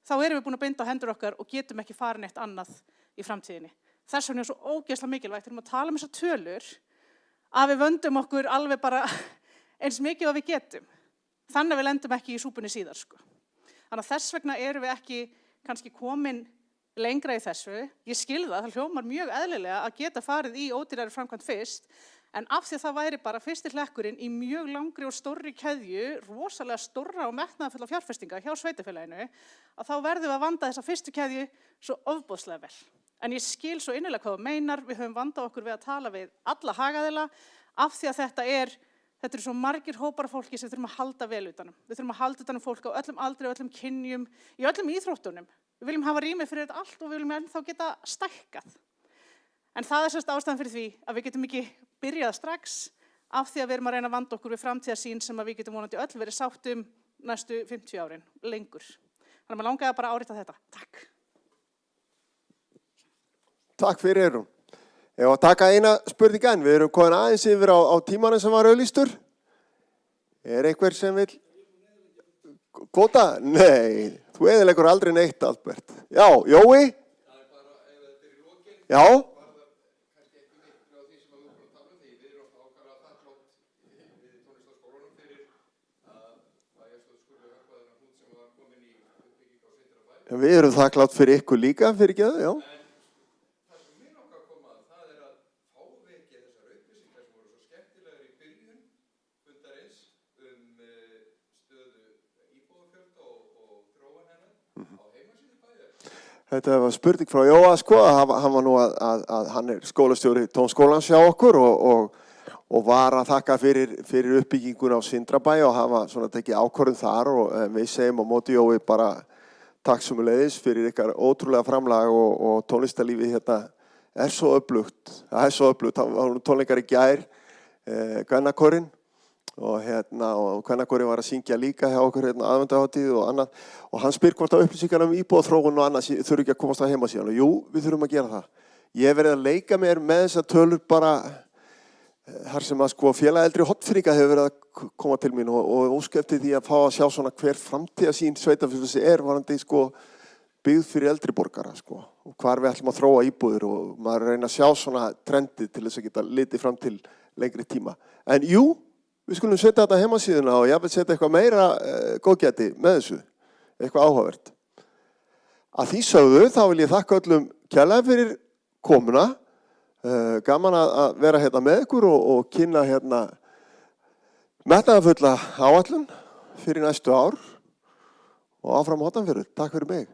þá erum við búin að binda hendur okkar og getum ekki farin eitt annað í framtíðinni. Þess vegna svo ógeðslega mikilvægt þegar við tala þessar tölur að við vöndum okkur alveg bara eins mikið og við getum. Þannig að við lendum ekki í súpunni síðar. Þannig að þess vegna erum við ekki kannski komin lengra í þessu. Ég skil það hljómar mjög eðlilega að geta farið í ódýrari framkvæmd fyrst, en af því að það væri bara fyrsti hlekkurinn í mjög langri og stórri keðju, rosalega stórra og metnaðarfulla fjárfestinga hjá sveitarfélaginu, að þá verðum við að vanda þessa fyrstu keðju svo ofboðslega vel. En ég skil svo innilega hvað þú meinar, við höfum vandað okkur við að tala við alla hagaðila, af því að þetta eru svo margir hópar af fólki sem við þurfum að halda vel utanum. Við þurfum að halda utanum fólk á öllum aldri, öllum kynjum, í öllum íþróttunum. Við viljum hafa rými fyrir þetta allt og við viljum ennþá geta stækkað. En það sérst ástæðan fyrir því að við getum ekki byrjað strax af því að við erum að reyna að vanda okkur við framtíðarsýn sem að við getum vonandi öll verið sátt næstu 50 árin, lengur. Þannig að maður langaði bara að árita þetta. Takk. Takk fyrir Eyrún. Ef að taka eina spurning enn, við erum komin aðeins yfir á tímanum sem var auglýstur. Einhver sem vil kvóta? Nei, þú eyðileggur aldrei neitt, Albert. Já, Jói? Já? Við erum þakklátt fyrir ykkur líka, fyrir ekki já. Það sem mér langar að koma að, það að fávekja þessar upplýsingar sem voru svo skemmtilegar í byrjun fundarins stöðu íbúðafjölda og þróun hennar á heimasíðu bæjar. Þetta var spurning frá Jóa, hann var nú að hann skólastjóri tónskólans hjá okkur og var að þakka fyrir uppbyggingun á Sindrabæ og hafa svona tekið ákvörðun þar og við segjum á móti Jói bara takk sömuleiðis fyrir ykkar ótrúlega framlag og tónlistarlífið hérna svo öflugt. Það svo öflugt. Það var tónleikar í gær, Kvennakórinn og Kvennakórinn var að syngja líka hjá okkur aðvendahátíð og annað. Og hann spyr hvort að upplýsingar íbúðaþróun og annað þurfi ekki að komast á heimasíðuna. Jú, við þurfum að gera það. Ég hef verið að leika mér með þessar tölur bara þar sem að félag eldri Hornfirðinga hefur verið að koma til mín og óska eftir því að fá að sjá svona hver framtíðarsýn sveitarfélags varðandi byggð fyrir eldri borgara og hvar við ætlum að þróa íbúðir og maður reyna að sjá svona trendið til þess að geta litið fram til lengri tíma. En jú, við skulum setja þetta heimasíðuna og ég vil setja eitthvað meira góðgæti með þessu, eitthvað áhugavert. Að því sögðu þá vil ég þakka öllum kærlega fyrir komuna. Gaman að vera hérna með ykkur og kynna hérna metnaðarfulla áætlun fyrir næstu ár og áfram Hornafjörður. Takk fyrir mig.